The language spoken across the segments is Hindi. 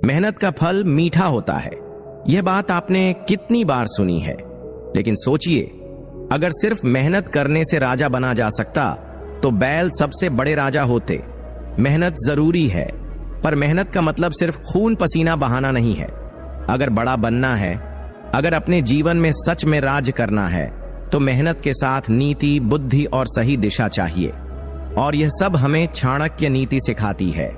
मेहनत का फल मीठा होता है। यह बात आपने कितनी बार सुनी है। लेकिन सोचिए, अगर सिर्फ मेहनत करने से राजा बना जा सकता तो बैल सबसे बड़े राजा होते। मेहनत जरूरी है, पर मेहनत का मतलब सिर्फ खून पसीना बहाना नहीं है। अगर बड़ा बनना है, अगर अपने जीवन में सच में राज करना है, तो मेहनत के साथ नीति, बुद्धि और सही दिशा चाहिए। और यह सब हमें चाणक्य नीति सिखाती है।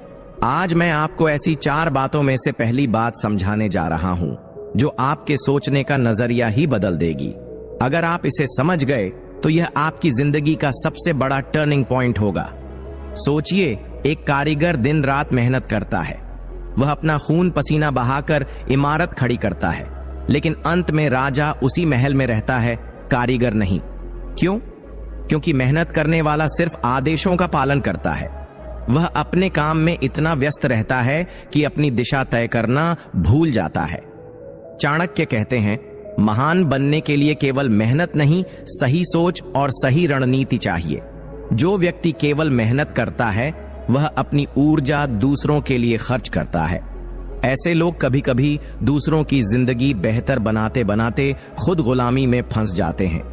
आज मैं आपको ऐसी 4 बातों में से पहली बात समझाने जा रहा हूं, जो आपके सोचने का नजरिया ही बदल देगी। अगर आप इसे समझ गए तो यह आपकी जिंदगी का सबसे बड़ा टर्निंग पॉइंट होगा। सोचिए, एक कारीगर दिन रात मेहनत करता है। वह अपना खून पसीना बहाकर इमारत खड़ी करता है, लेकिन अंत में राजा उसी महल में रहता है, कारीगर नहीं। क्यों? क्योंकि मेहनत करने वाला सिर्फ आदेशों का पालन करता है। वह अपने काम में इतना व्यस्त रहता है कि अपनी दिशा तय करना भूल जाता है। चाणक्य कहते हैं, महान बनने के लिए केवल मेहनत नहीं, सही सोच और सही रणनीति चाहिए। जो व्यक्ति केवल मेहनत करता है, वह अपनी ऊर्जा दूसरों के लिए खर्च करता है। ऐसे लोग कभी कभी दूसरों की जिंदगी बेहतर बनाते बनाते खुद गुलामी में फंस जाते हैं।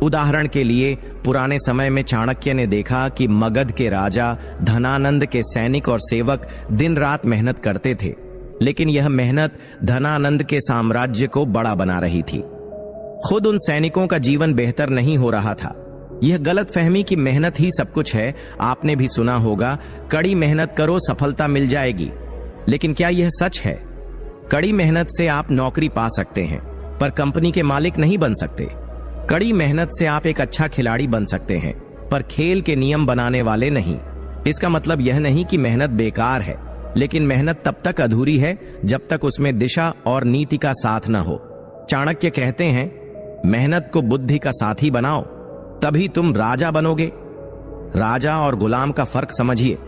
उदाहरण के लिए, पुराने समय में चाणक्य ने देखा कि मगध के राजा धनानंद के सैनिक और सेवक दिन रात मेहनत करते थे, लेकिन यह मेहनत धनानंद के साम्राज्य को बड़ा बना रही थी। खुद उन सैनिकों का जीवन बेहतर नहीं हो रहा था। यह गलतफहमी कि मेहनत ही सब कुछ है। आपने भी सुना होगा, कड़ी मेहनत करो सफलता मिल जाएगी। लेकिन क्या यह सच है? कड़ी मेहनत से आप नौकरी पा सकते हैं, पर कंपनी के मालिक नहीं बन सकते। कड़ी मेहनत से आप एक अच्छा खिलाड़ी बन सकते हैं, पर खेल के नियम बनाने वाले नहीं। इसका मतलब यह नहीं कि मेहनत बेकार है, लेकिन मेहनत तब तक अधूरी है जब तक उसमें दिशा और नीति का साथ न हो। चाणक्य कहते हैं, मेहनत को बुद्धि का साथी बनाओ, तभी तुम राजा बनोगे। राजा और गुलाम का फर्क समझिए।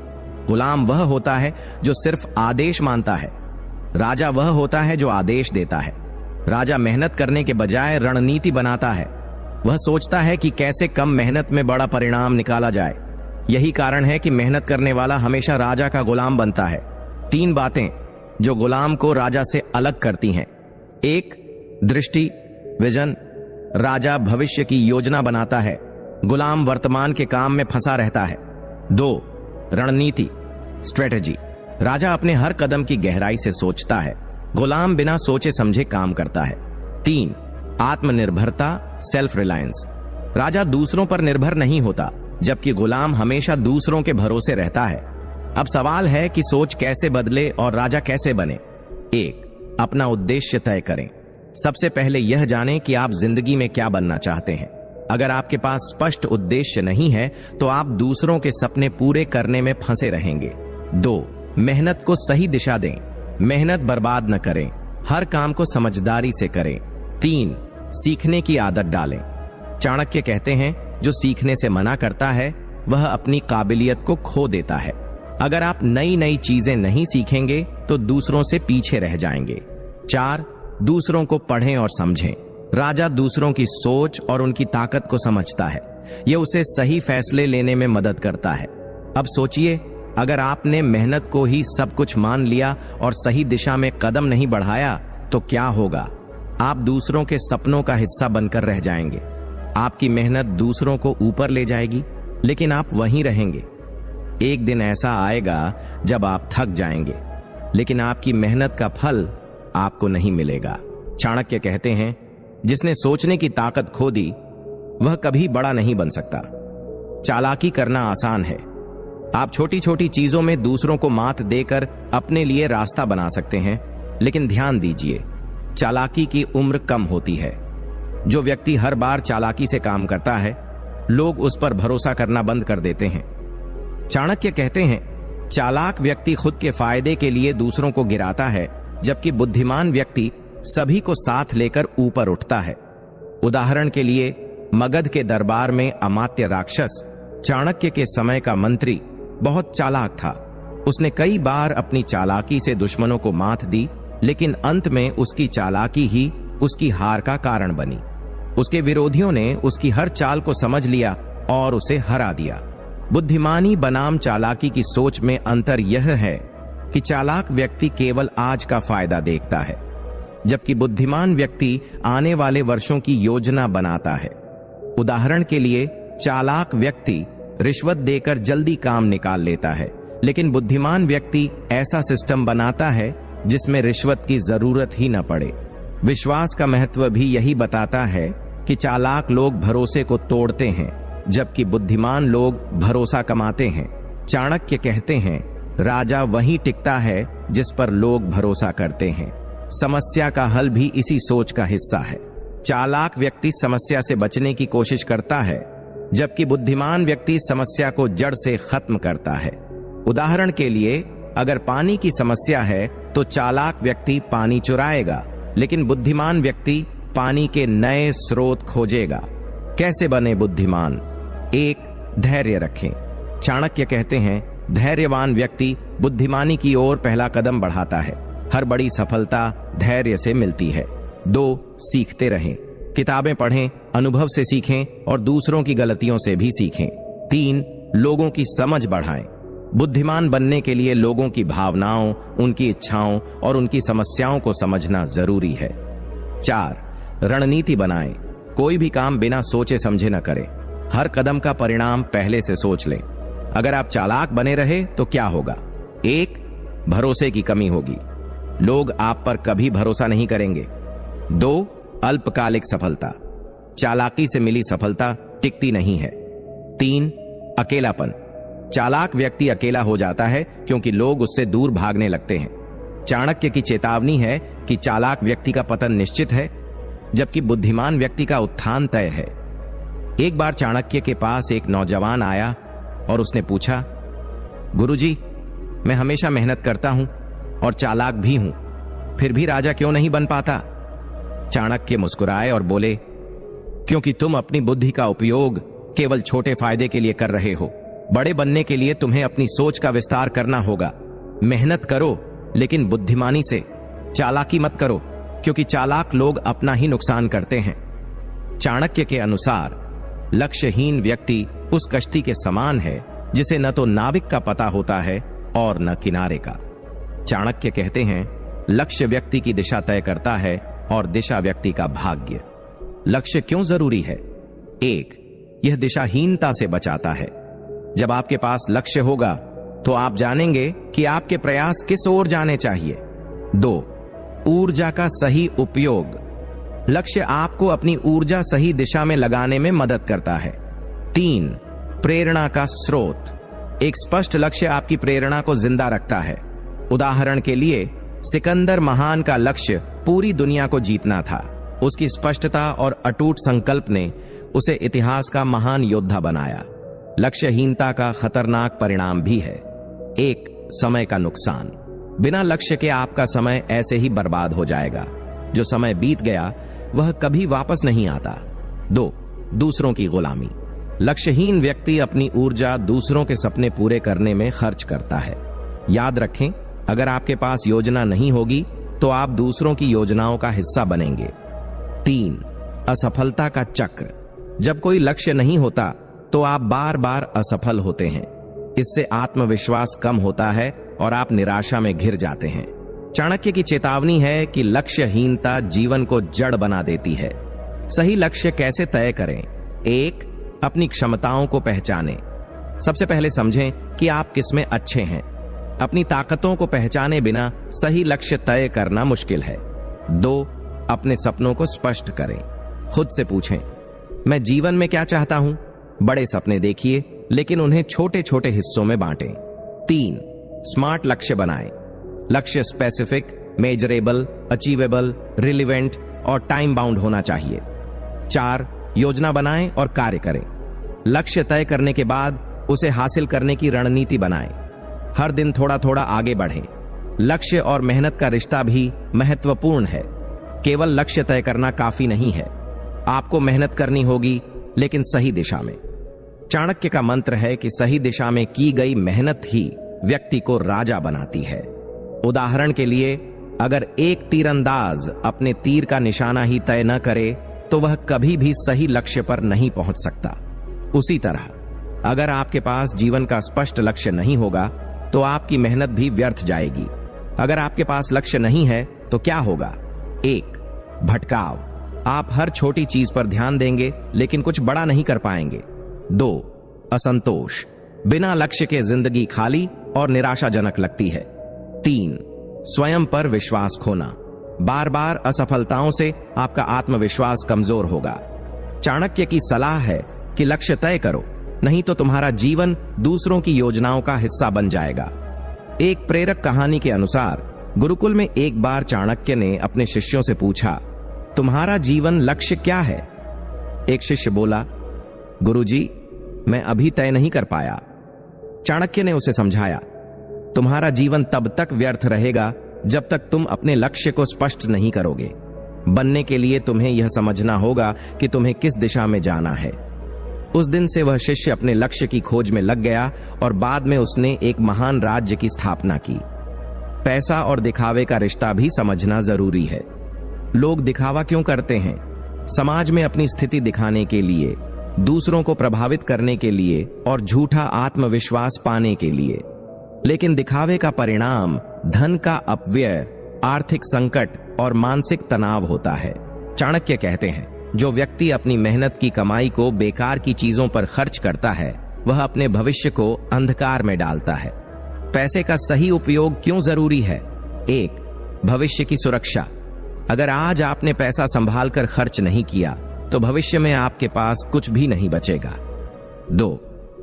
गुलाम वह होता है जो सिर्फ आदेश मानता है। राजा वह होता है जो आदेश देता है। राजा मेहनत करने के बजाय रणनीति बनाता है। वह सोचता है कि कैसे कम मेहनत में बड़ा परिणाम निकाला जाए। यही कारण है कि मेहनत करने वाला हमेशा राजा का गुलाम बनता है। 3 बातें जो गुलाम को राजा से अलग करती हैं। 1. दृष्टि, विजन। राजा भविष्य की योजना बनाता है, गुलाम वर्तमान के काम में फंसा रहता है। 2. रणनीति, स्ट्रेटेजी। राजा अपने हर कदम की गहराई से सोचता है, गुलाम बिना सोचे समझे काम करता है। 3. आत्मनिर्भरता, सेल्फ रिलायंस। राजा दूसरों पर निर्भर नहीं होता, जबकि गुलाम हमेशा दूसरों के भरोसे रहता है। अब सवाल है कि सोच कैसे बदले और राजा कैसे बने। 1. अपना उद्देश्य तय करें। सबसे पहले यह जानें कि आप जिंदगी में क्या बनना चाहते हैं। अगर आपके पास स्पष्ट उद्देश्य नहीं है, तो आप दूसरों के सपने पूरे करने में फंसे रहेंगे। 2. मेहनत को सही दिशा दें। मेहनत बर्बाद न करें, हर काम को समझदारी से करें। 3. सीखने की आदत डालें। चाणक्य कहते हैं, जो सीखने से मना करता है, वह अपनी काबिलियत को खो देता है। अगर आप नई नई चीजें नहीं सीखेंगे, तो दूसरों से पीछे रह जाएंगे। 4. दूसरों को पढ़ें और समझें। राजा दूसरों की सोच और उनकी ताकत को समझता है। यह उसे सही फैसले लेने में मदद करता है। अब सोचिए, अगर आपने मेहनत को ही सब कुछ मान लिया और सही दिशा में कदम नहीं बढ़ाया, तो क्या होगा? आप दूसरों के सपनों का हिस्सा बनकर रह जाएंगे। आपकी मेहनत दूसरों को ऊपर ले जाएगी, लेकिन आप वहीं रहेंगे। एक दिन ऐसा आएगा जब आप थक जाएंगे, लेकिन आपकी मेहनत का फल आपको नहीं मिलेगा। चाणक्य कहते हैं, जिसने सोचने की ताकत खो दी, वह कभी बड़ा नहीं बन सकता। चालाकी करना आसान है। आप छोटी छोटी चीजों में दूसरों को मात देकर अपने लिए रास्ता बना सकते हैं, लेकिन ध्यान दीजिए, चालाकी की उम्र कम होती है। जो व्यक्ति हर बार चालाकी से काम करता है, लोग उस पर भरोसा करना बंद कर देते हैं। चाणक्य कहते हैं, चालाक व्यक्ति खुद के फायदे के लिए दूसरों को गिराता है, जबकि बुद्धिमान व्यक्ति सभी को साथ लेकर ऊपर उठता है। उदाहरण के लिए, मगध के दरबार में अमात्य राक्षस, चाणक्य के समय का मंत्री, बहुत चालाक था। उसने कई बार अपनी चालाकी से दुश्मनों को मात दी, लेकिन अंत में उसकी चालाकी ही उसकी हार का कारण बनी। उसके विरोधियों ने उसकी हर चाल को समझ लिया और उसे हरा दिया। बुद्धिमानी बनाम चालाकी की सोच में अंतर यह है कि चालाक व्यक्ति केवल आज का फायदा देखता है, जबकि बुद्धिमान व्यक्ति आने वाले वर्षों की योजना बनाता है। उदाहरण के लिए, चालाक व्यक्ति रिश्वत देकर जल्दी काम निकाल लेता है, लेकिन बुद्धिमान व्यक्ति ऐसा सिस्टम बनाता है जिसमें रिश्वत की जरूरत ही न पड़े। विश्वास का महत्व भी यही बताता है कि चालाक लोग भरोसे को तोड़ते हैं, जबकि बुद्धिमान लोग भरोसा कमाते हैं। चाणक्य कहते हैं, राजा वही टिकता है जिस पर लोग भरोसा करते हैं। समस्या का हल भी इसी सोच का हिस्सा है। चालाक व्यक्ति समस्या से बचने की कोशिश करता है, जबकि बुद्धिमान व्यक्ति समस्या को जड़ से खत्म करता है। उदाहरण के लिए, अगर पानी की समस्या है तो चालाक व्यक्ति पानी चुराएगा, लेकिन बुद्धिमान व्यक्ति पानी के नए स्रोत खोजेगा। कैसे बने बुद्धिमान? 1. धैर्य रखें। चाणक्य कहते हैं, धैर्यवान व्यक्ति बुद्धिमानी की ओर पहला कदम बढ़ाता है। हर बड़ी सफलता धैर्य से मिलती है। 2. सीखते रहें। किताबें पढ़ें, अनुभव से सीखें और दूसरों की गलतियों से भी सीखें। 3. लोगों की समझ बढ़ाएं। बुद्धिमान बनने के लिए लोगों की भावनाओं, उनकी इच्छाओं और उनकी समस्याओं को समझना जरूरी है। 4. रणनीति बनाएं। कोई भी काम बिना सोचे समझे न करें। हर कदम का परिणाम पहले से सोच लें। अगर आप चालाक बने रहे तो क्या होगा? 1. भरोसे की कमी होगी। लोग आप पर कभी भरोसा नहीं करेंगे। 2. अल्पकालिक सफलता। चालाकी से मिली सफलता टिकती नहीं है। 3. अकेलापन। चालाक व्यक्ति अकेला हो जाता है क्योंकि लोग उससे दूर भागने लगते हैं। चाणक्य की चेतावनी है कि चालाक व्यक्ति का पतन निश्चित है, जबकि बुद्धिमान व्यक्ति का उत्थान तय है। एक बार चाणक्य के पास एक नौजवान आया और उसने पूछा, गुरुजी, मैं हमेशा मेहनत करता हूं और चालाक भी हूं, फिर भी राजा क्यों नहीं बन पाता? चाणक्य मुस्कुराए और बोले, क्योंकि तुम अपनी बुद्धि का उपयोग केवल छोटे फायदे के लिए कर रहे हो। बड़े बनने के लिए तुम्हें अपनी सोच का विस्तार करना होगा। मेहनत करो, लेकिन बुद्धिमानी से। चालाकी मत करो, क्योंकि चालाक लोग अपना ही नुकसान करते हैं। चाणक्य के अनुसार लक्ष्यहीन व्यक्ति उस कश्ती के समान है जिसे न तो नाविक का पता होता है और न किनारे का। चाणक्य कहते हैं, लक्ष्य व्यक्ति की दिशा तय करता है और दिशा व्यक्ति का भाग्य। लक्ष्य क्यों जरूरी है? 1. यह दिशाहीनता से बचाता है। जब आपके पास लक्ष्य होगा तो आप जानेंगे कि आपके प्रयास किस ओर जाने चाहिए। 2. ऊर्जा का सही उपयोग। लक्ष्य आपको अपनी ऊर्जा सही दिशा में लगाने में मदद करता है। 3. प्रेरणा का स्रोत। एक स्पष्ट लक्ष्य आपकी प्रेरणा को जिंदा रखता है। उदाहरण के लिए, सिकंदर महान का लक्ष्य पूरी दुनिया को जीतना था। उसकी स्पष्टता और अटूट संकल्प ने उसे इतिहास का महान योद्धा बनाया। लक्ष्यहीनता का खतरनाक परिणाम भी है। 1. समय का नुकसान। बिना लक्ष्य के आपका समय ऐसे ही बर्बाद हो जाएगा। जो समय बीत गया वह कभी वापस नहीं आता। 2. दूसरों की गुलामी। लक्ष्यहीन व्यक्ति अपनी ऊर्जा दूसरों के सपने पूरे करने में खर्च करता है। याद रखें, अगर आपके पास योजना नहीं होगी तो आप दूसरों की योजनाओं का हिस्सा बनेंगे। 3. असफलता का चक्र। जब कोई लक्ष्य नहीं होता तो आप बार बार असफल होते हैं। इससे आत्मविश्वास कम होता है और आप निराशा में घिर जाते हैं। चाणक्य की चेतावनी है कि लक्ष्यहीनता जीवन को जड़ बना देती है। सही लक्ष्य कैसे तय करें? 1. अपनी क्षमताओं को पहचानें। सबसे पहले समझें कि आप किसमें अच्छे हैं। अपनी ताकतों को पहचाने बिना सही लक्ष्य तय करना मुश्किल है। 2. अपने सपनों को स्पष्ट करें। खुद से पूछें, मैं जीवन में क्या चाहता हूं? बड़े सपने देखिए, लेकिन उन्हें छोटे छोटे हिस्सों में बांटें। 3. स्मार्ट लक्ष्य बनाएं। लक्ष्य स्पेसिफिक, मेजरेबल, अचीवेबल, रिलेवेंट और टाइम बाउंड होना चाहिए। 4. योजना बनाएं और कार्य करें। लक्ष्य तय करने के बाद उसे हासिल करने की रणनीति बनाएं। हर दिन थोड़ा थोड़ा आगे बढ़ें। लक्ष्य और मेहनत का रिश्ता भी महत्वपूर्ण है। केवल लक्ष्य तय करना काफी नहीं है, आपको मेहनत करनी होगी, लेकिन सही दिशा में। चाणक्य का मंत्र है कि सही दिशा में की गई मेहनत ही व्यक्ति को राजा बनाती है। उदाहरण के लिए, अगर एक तीरंदाज अपने तीर का निशाना ही तय न करे तो वह कभी भी सही लक्ष्य पर नहीं पहुंच सकता। उसी तरह, अगर आपके पास जीवन का स्पष्ट लक्ष्य नहीं होगा तो आपकी मेहनत भी व्यर्थ जाएगी। अगर आपके पास लक्ष्य नहीं है तो क्या होगा? 1. भटकाव, आप हर छोटी चीज पर ध्यान देंगे लेकिन कुछ बड़ा नहीं कर पाएंगे। 2. असंतोष, बिना लक्ष्य के जिंदगी खाली और निराशाजनक लगती है। 3. स्वयं पर विश्वास खोना, बार बार असफलताओं से आपका आत्मविश्वास कमजोर होगा। चाणक्य की सलाह है कि लक्ष्य तय करो, नहीं तो तुम्हारा जीवन दूसरों की योजनाओं का हिस्सा बन जाएगा। एक प्रेरक कहानी के अनुसार गुरुकुल में एक बार चाणक्य ने अपने शिष्यों से पूछा, तुम्हारा जीवन लक्ष्य क्या है? एक शिष्य बोला, गुरुजी, मैं अभी तय नहीं कर पाया। चाणक्य ने उसे समझाया, तुम्हारा जीवन तब तक व्यर्थ रहेगा जब तक तुम अपने लक्ष्य को स्पष्ट नहीं करोगे। बनने के लिए तुम्हें यह समझना होगा कि तुम्हें किस दिशा में जाना है। उस दिन से वह शिष्य अपने लक्ष्य की खोज में लग गया और बाद में उसने एक महान राज्य की स्थापना की। पैसा और दिखावे का रिश्ता भी समझना जरूरी है। लोग दिखावा क्यों करते हैं? समाज में अपनी स्थिति दिखाने के लिए, दूसरों को प्रभावित करने के लिए और झूठा आत्मविश्वास पाने के लिए। लेकिन दिखावे का परिणाम धन का अपव्यय, आर्थिक संकट और मानसिक तनाव होता है। चाणक्य कहते हैं, जो व्यक्ति अपनी मेहनत की कमाई को बेकार की चीजों पर खर्च करता है, वह अपने भविष्य को अंधकार में डालता है। पैसे का सही उपयोग क्यों जरूरी है? 1. भविष्य की सुरक्षा, अगर आज आपने पैसा संभाल कर खर्च नहीं किया तो भविष्य में आपके पास कुछ भी नहीं बचेगा। 2.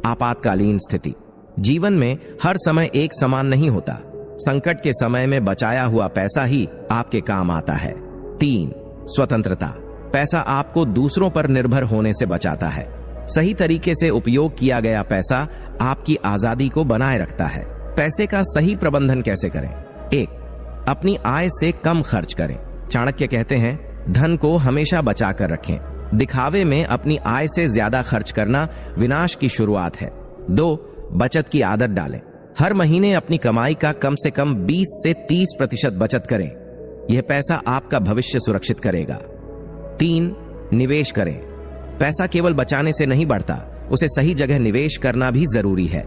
आपातकालीन स्थिति, जीवन में हर समय एक समान नहीं होता। संकट के समय में बचाया हुआ पैसा ही आपके काम आता है। 3. स्वतंत्रता, पैसा आपको दूसरों पर निर्भर होने से बचाता है। सही तरीके से उपयोग किया गया पैसा आपकी आजादी को बनाए रखता है। पैसे का सही प्रबंधन कैसे करें? 1. अपनी आय से कम खर्च करें। चाणक्य कहते हैं, धन को हमेशा बचा कर रखें। दिखावे में अपनी आय से ज्यादा खर्च करना विनाश की शुरुआत है। 2. बचत की आदत डालें। हर महीने अपनी कमाई का कम से कम 20 से 30% बचत करें। यह पैसा आपका भविष्य सुरक्षित करेगा। 3. निवेश करें। पैसा केवल बचाने से नहीं बढ़ता, उसे सही जगह निवेश करना भी जरूरी है।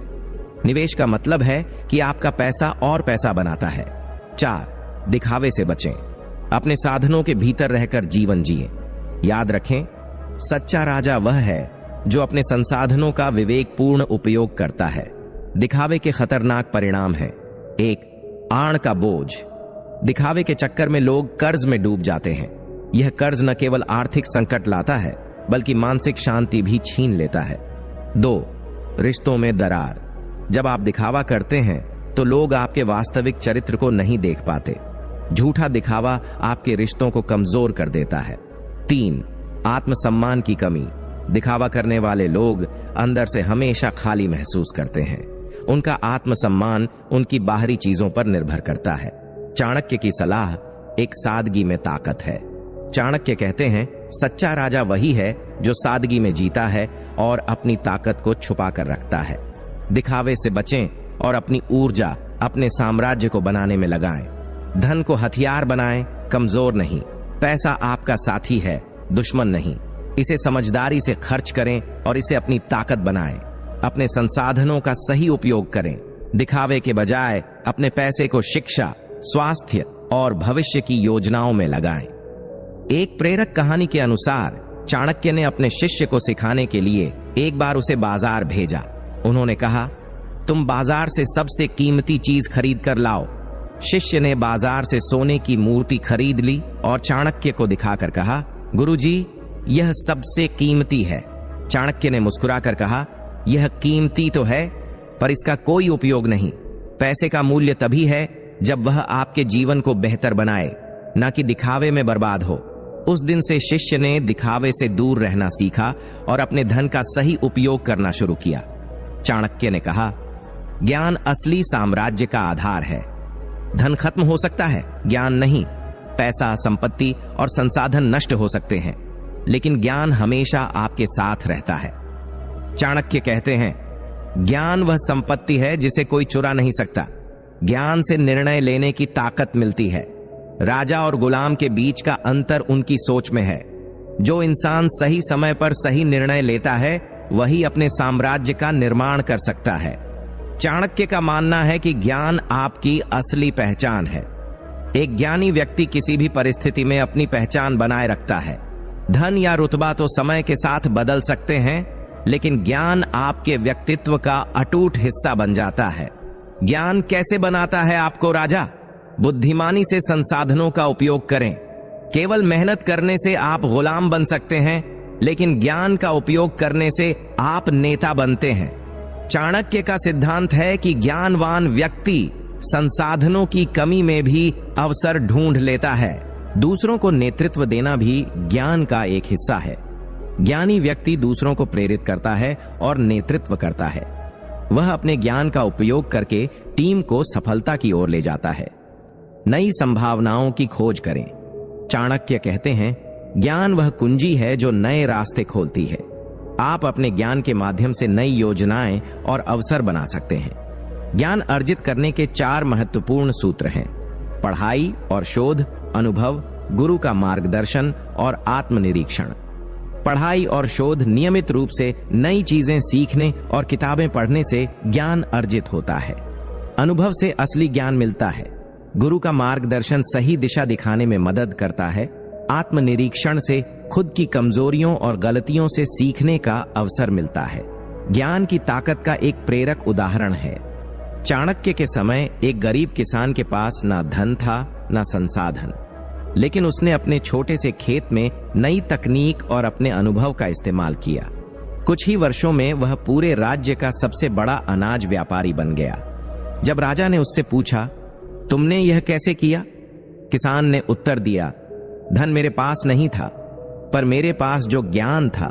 निवेश का मतलब है कि आपका पैसा और पैसा बनाता है। 4. दिखावे से बचें। अपने साधनों के भीतर रहकर जीवन जिए। याद रखें, सच्चा राजा वह है जो अपने संसाधनों का विवेकपूर्ण उपयोग करता है। दिखावे के खतरनाक परिणाम हैं। 1. आड़ का बोझ, दिखावे के चक्कर में लोग कर्ज में डूब जाते हैं। यह कर्ज न केवल आर्थिक संकट लाता है बल्कि मानसिक शांति भी छीन लेता है। 2. रिश्तों में दरार, जब आप दिखावा करते हैं तो लोग आपके वास्तविक चरित्र को नहीं देख पाते। झूठा दिखावा आपके रिश्तों को कमजोर कर देता है। 3. आत्मसम्मान की कमी, दिखावा करने वाले लोग अंदर से हमेशा खाली महसूस करते हैं। उनका आत्मसम्मान उनकी बाहरी चीजों पर निर्भर करता है। चाणक्य की सलाह एक सादगी में ताकत है। चाणक्य कहते हैं, सच्चा राजा वही है जो सादगी में जीता है और अपनी ताकत को छुपा कर रखता है। दिखावे से बचें और अपनी ऊर्जा अपने साम्राज्य को बनाने में लगाएं। धन को हथियार बनाएं, कमजोर नहीं। पैसा आपका साथी है, दुश्मन नहीं। इसे समझदारी से खर्च करें और इसे अपनी ताकत बनाएं। अपने संसाधनों का सही उपयोग करें। दिखावे के बजाय अपने पैसे को शिक्षा, स्वास्थ्य और भविष्य की योजनाओं में लगाएं। एक प्रेरक कहानी के अनुसार चाणक्य ने अपने शिष्य को सिखाने के लिए एक बार उसे बाजार भेजा। उन्होंने कहा, तुम बाजार से सबसे कीमती चीज खरीद कर लाओ। शिष्य ने बाजार से सोने की मूर्ति खरीद ली और चाणक्य को दिखाकर कहा, गुरुजी, यह सबसे कीमती है। चाणक्य ने मुस्कुराकर कहा, यह कीमती तो है पर इसका कोई उपयोग नहीं। पैसे का मूल्य तभी है जब वह आपके जीवन को बेहतर बनाए, ना कि दिखावे में बर्बाद हो। उस दिन से शिष्य ने दिखावे से दूर रहना सीखा और अपने धन का सही उपयोग करना शुरू किया। चाणक्य ने कहा, ज्ञान असली साम्राज्य का आधार है। धन खत्म हो सकता है, ज्ञान नहीं। पैसा, संपत्ति और संसाधन नष्ट हो सकते हैं, लेकिन ज्ञान हमेशा आपके साथ रहता है। चाणक्य कहते हैं, ज्ञान वह संपत्ति है जिसे कोई चुरा नहीं सकता। ज्ञान से निर्णय लेने की ताकत मिलती है। राजा और गुलाम के बीच का अंतर उनकी सोच में है। जो इंसान सही समय पर सही निर्णय लेता है वही अपने साम्राज्य का निर्माण कर सकता है। चाणक्य का मानना है कि ज्ञान आपकी असली पहचान है। एक ज्ञानी व्यक्ति किसी भी परिस्थिति में अपनी पहचान बनाए रखता है। धन या रुतबा तो समय के साथ बदल सकते हैं, लेकिन ज्ञान आपके व्यक्तित्व का अटूट हिस्सा बन जाता है। ज्ञान कैसे बनाता है आपको राजा? बुद्धिमानी से संसाधनों का उपयोग करें। केवल मेहनत करने से आप गुलाम बन सकते हैं, लेकिन ज्ञान का उपयोग करने से आप नेता बनते हैं। चाणक्य का सिद्धांत है कि ज्ञानवान व्यक्ति संसाधनों की कमी में भी अवसर ढूंढ लेता है। दूसरों को नेतृत्व देना भी ज्ञान का एक हिस्सा है। ज्ञानी व्यक्ति दूसरों को प्रेरित करता है और नेतृत्व करता है। वह अपने ज्ञान का उपयोग करके टीम को सफलता की ओर ले जाता है। नई संभावनाओं की खोज करें। चाणक्य कहते हैं, ज्ञान वह कुंजी है जो नए रास्ते खोलती है। आप अपने ज्ञान के माध्यम से नई योजनाएं और अवसर बना सकते हैं। ज्ञान अर्जित करने के 4 महत्वपूर्ण सूत्र हैं: पढ़ाई और शोध, अनुभव, गुरु का मार्गदर्शन और आत्मनिरीक्षण। पढ़ाई और शोध नियमित रूप से नई चीजें सीखने और किताबें पढ़ने से ज्ञान अर्जित होता है। अनुभव से असली ज्ञान मिलता है। गुरु का मार्गदर्शन सही दिशा दिखाने में मदद करता है। आत्मनिरीक्षण से खुद की कमजोरियों और गलतियों से सीखने का अवसर मिलता है। ज्ञान की ताकत का एक प्रेरक उदाहरण है। चाणक्य के समय एक गरीब किसान के पास ना धन था ना संसाधन, लेकिन उसने अपने छोटे से खेत में नई तकनीक और अपने अनुभव का इस्तेमाल किया। कुछ ही वर्षों में वह पूरे राज्य का सबसे बड़ा अनाज व्यापारी बन गया। जब राजा ने उससे पूछा, तुमने यह कैसे किया? किसान ने उत्तर दिया, धन मेरे पास नहीं था, पर मेरे पास जो ज्ञान था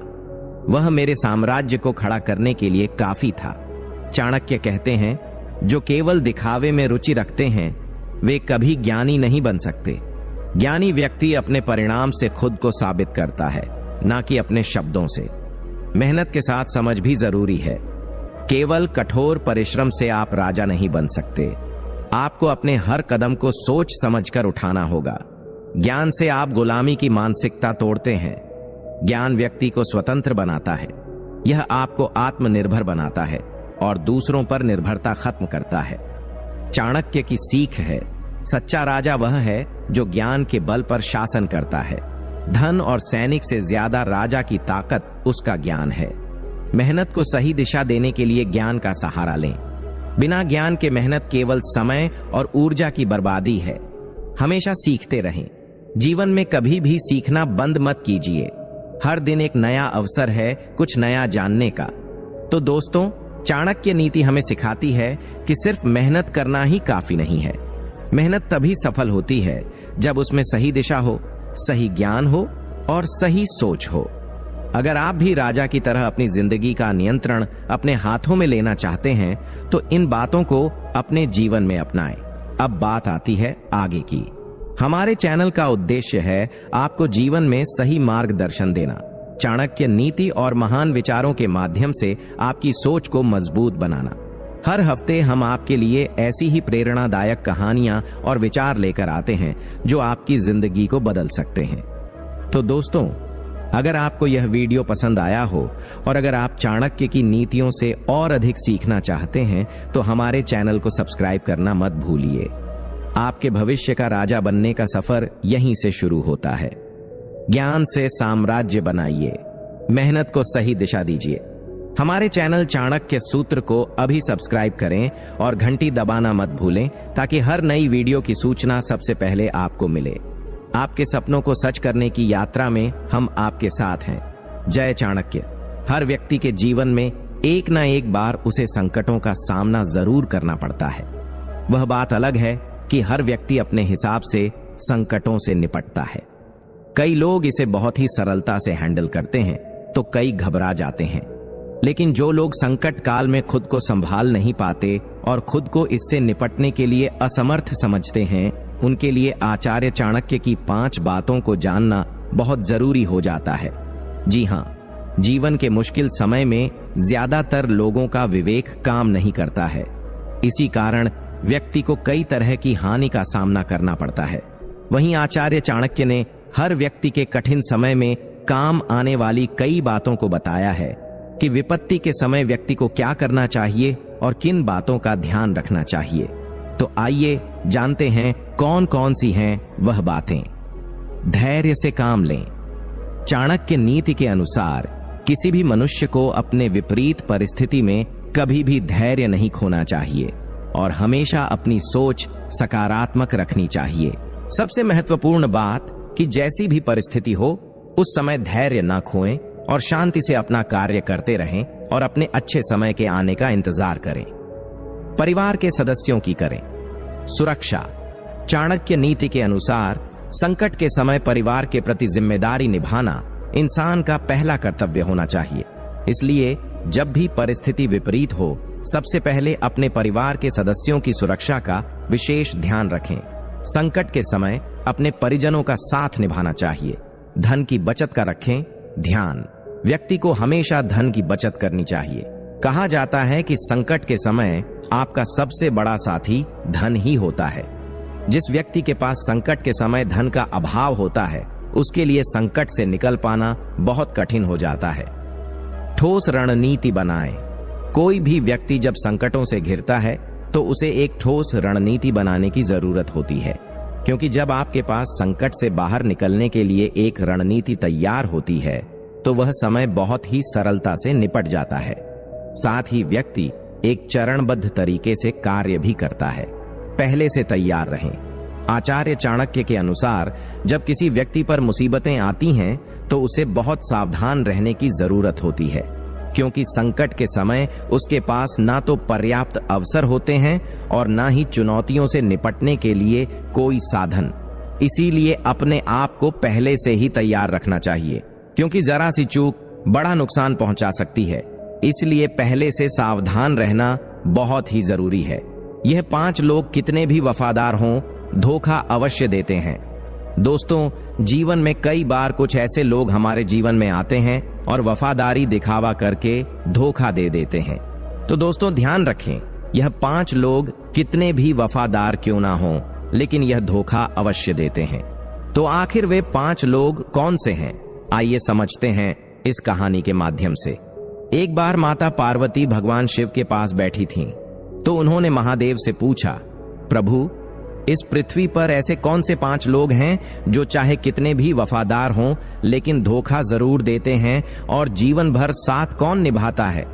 वह मेरे साम्राज्य को खड़ा करने के लिए काफी था। चाणक्य कहते हैं, जो केवल दिखावे में रुचि रखते हैं वे कभी ज्ञानी नहीं बन सकते। ज्ञानी व्यक्ति अपने परिणाम से खुद को साबित करता है, ना कि अपने शब्दों से। मेहनत के साथ समझ भी जरूरी है। केवल कठोर परिश्रम से आप राजा नहीं बन सकते। आपको अपने हर कदम को सोच समझकर उठाना होगा। ज्ञान से आप गुलामी की मानसिकता तोड़ते हैं। ज्ञान व्यक्ति को स्वतंत्र बनाता है। यह आपको आत्मनिर्भर बनाता है और दूसरों पर निर्भरता खत्म करता है। चाणक्य की सीख है, सच्चा राजा वह है जो ज्ञान के बल पर शासन करता है। धन और सैनिक से ज्यादा राजा की ताकत उसका ज्ञान है। मेहनत को सही दिशा देने के लिए ज्ञान का सहारा लें। बिना ज्ञान के मेहनत केवल समय और ऊर्जा की बर्बादी है। हमेशा सीखते रहें। जीवन में कभी भी सीखना बंद मत कीजिए। हर दिन एक नया अवसर है कुछ नया जानने का। तो दोस्तों, चाणक्य नीति हमें सिखाती है कि सिर्फ मेहनत करना ही काफी नहीं है। मेहनत तभी सफल होती है जब उसमें सही दिशा हो, सही ज्ञान हो और सही सोच हो। अगर आप भी राजा की तरह अपनी जिंदगी का नियंत्रण अपने हाथों में लेना चाहते हैं तो इन बातों को अपने जीवन में अपनाएं। अब बात आती है आगे की। हमारे चैनल का उद्देश्य है आपको जीवन में सही मार्गदर्शन देना। चाणक्य नीति और महान विचारों के माध्यम से आपकी सोच को मजबूत बनाना। हर हफ्ते हम आपके लिए ऐसी ही प्रेरणादायक कहानियां और विचार लेकर आते हैं जो आपकी जिंदगी को बदल सकते हैं। तो दोस्तों, अगर आपको यह वीडियो पसंद आया हो और अगर आप चाणक्य की नीतियों से और अधिक सीखना चाहते हैं तो हमारे चैनल को सब्सक्राइब करना मत भूलिए। आपके भविष्य का राजा बनने का सफर यहीं से शुरू होता है। ज्ञान से साम्राज्य बनाइए, मेहनत को सही दिशा दीजिए। हमारे चैनल चाणक्य सूत्र को अभी सब्सक्राइब करें और घंटी दबाना मत भूलें ताकि हर नई वीडियो की सूचना सबसे पहले आपको मिले। आपके सपनों को सच करने की यात्रा में हम आपके साथ हैं। जय चाणक्य। हर व्यक्ति के जीवन में एक ना एक बार उसे संकटों का सामना जरूर करना पड़ता है। वह बात अलग है कि हर व्यक्ति अपने हिसाब से संकटों से निपटता है। कई लोग इसे बहुत ही सरलता से हैंडल करते हैं तो कई घबरा जाते हैं। लेकिन जो लोग संकट काल में खुद को संभाल नहीं पाते और खुद को इससे निपटने के लिए असमर्थ समझते हैं, उनके लिए आचार्य चाणक्य की 5 बातों को जानना बहुत जरूरी हो जाता है। जी हाँ, जीवन के मुश्किल समय में ज्यादातर लोगों का विवेक काम नहीं करता है। इसी कारण व्यक्ति को कई तरह की हानि का सामना करना पड़ता है। वहीं आचार्य चाणक्य ने हर व्यक्ति के कठिन समय में काम आने वाली कई बातों को बताया है कि विपत्ति के समय व्यक्ति को क्या करना चाहिए और किन बातों का ध्यान रखना चाहिए। तो आइए जानते हैं कौन कौन सी हैं वह बातें। धैर्य से काम लें। चाणक्य नीति के अनुसार किसी भी मनुष्य को अपने विपरीत परिस्थिति में कभी भी धैर्य नहीं खोना चाहिए और हमेशा अपनी सोच सकारात्मक रखनी चाहिए। सबसे महत्वपूर्ण बात कि जैसी भी परिस्थिति हो उस समय धैर्य ना खोएं और शांति से अपना कार्य करते रहें और अपने अच्छे समय के आने का इंतजार करें। परिवार के सदस्यों की करें सुरक्षा। चाणक्य नीति के अनुसार संकट के समय परिवार के प्रति जिम्मेदारी निभाना इंसान का पहला कर्तव्य होना चाहिए। इसलिए जब भी परिस्थिति विपरीत हो सबसे पहले अपने परिवार के सदस्यों की सुरक्षा का विशेष ध्यान रखें। संकट के समय अपने परिजनों का साथ निभाना चाहिए। धन की बचत का रखें ध्यान। व्यक्ति को हमेशा धन की बचत करनी चाहिए। कहा जाता है कि संकट के समय आपका सबसे बड़ा साथी धन ही होता है। जिस व्यक्ति के पास संकट के समय धन का अभाव होता है उसके लिए संकट से निकल पाना बहुत कठिन हो जाता है। ठोस रणनीति बनाएं। कोई भी व्यक्ति जब संकटों से घिरता है तो उसे एक ठोस रणनीति बनाने की जरूरत होती है, क्योंकि जब आपके पास संकट से बाहर निकलने के लिए एक रणनीति तैयार होती है तो वह समय बहुत ही सरलता से निपट जाता है। साथ ही व्यक्ति एक चरणबद्ध तरीके से कार्य भी करता है। पहले से तैयार रहें। आचार्य चाणक्य के अनुसार जब किसी व्यक्ति पर मुसीबतें आती हैं तो उसे बहुत सावधान रहने की जरूरत होती है, क्योंकि संकट के समय उसके पास ना तो पर्याप्त अवसर होते हैं और ना ही चुनौतियों से निपटने के लिए कोई साधन। इसीलिए अपने आप को पहले से ही तैयार रखना चाहिए, क्योंकि जरा सी चूक बड़ा नुकसान पहुंचा सकती है। इसलिए पहले से सावधान रहना बहुत ही जरूरी है। यह 5 लोग कितने भी वफादार हों धोखा अवश्य देते हैं। दोस्तों, जीवन में कई बार कुछ ऐसे लोग हमारे जीवन में आते हैं और वफादारी दिखावा करके धोखा दे देते हैं। तो दोस्तों ध्यान रखें, यह 5 लोग कितने भी वफादार क्यों ना हों, लेकिन यह धोखा अवश्य देते हैं। तो आखिर वे 5 लोग कौन से हैं? आइए समझते हैं इस कहानी के माध्यम से। एक बार माता पार्वती भगवान शिव के पास बैठी थीं, तो उन्होंने महादेव से पूछा, प्रभु, इस पृथ्वी पर ऐसे कौन से 5 लोग हैं जो चाहे कितने भी वफादार हों लेकिन धोखा जरूर देते हैं, और जीवन भर साथ कौन निभाता है?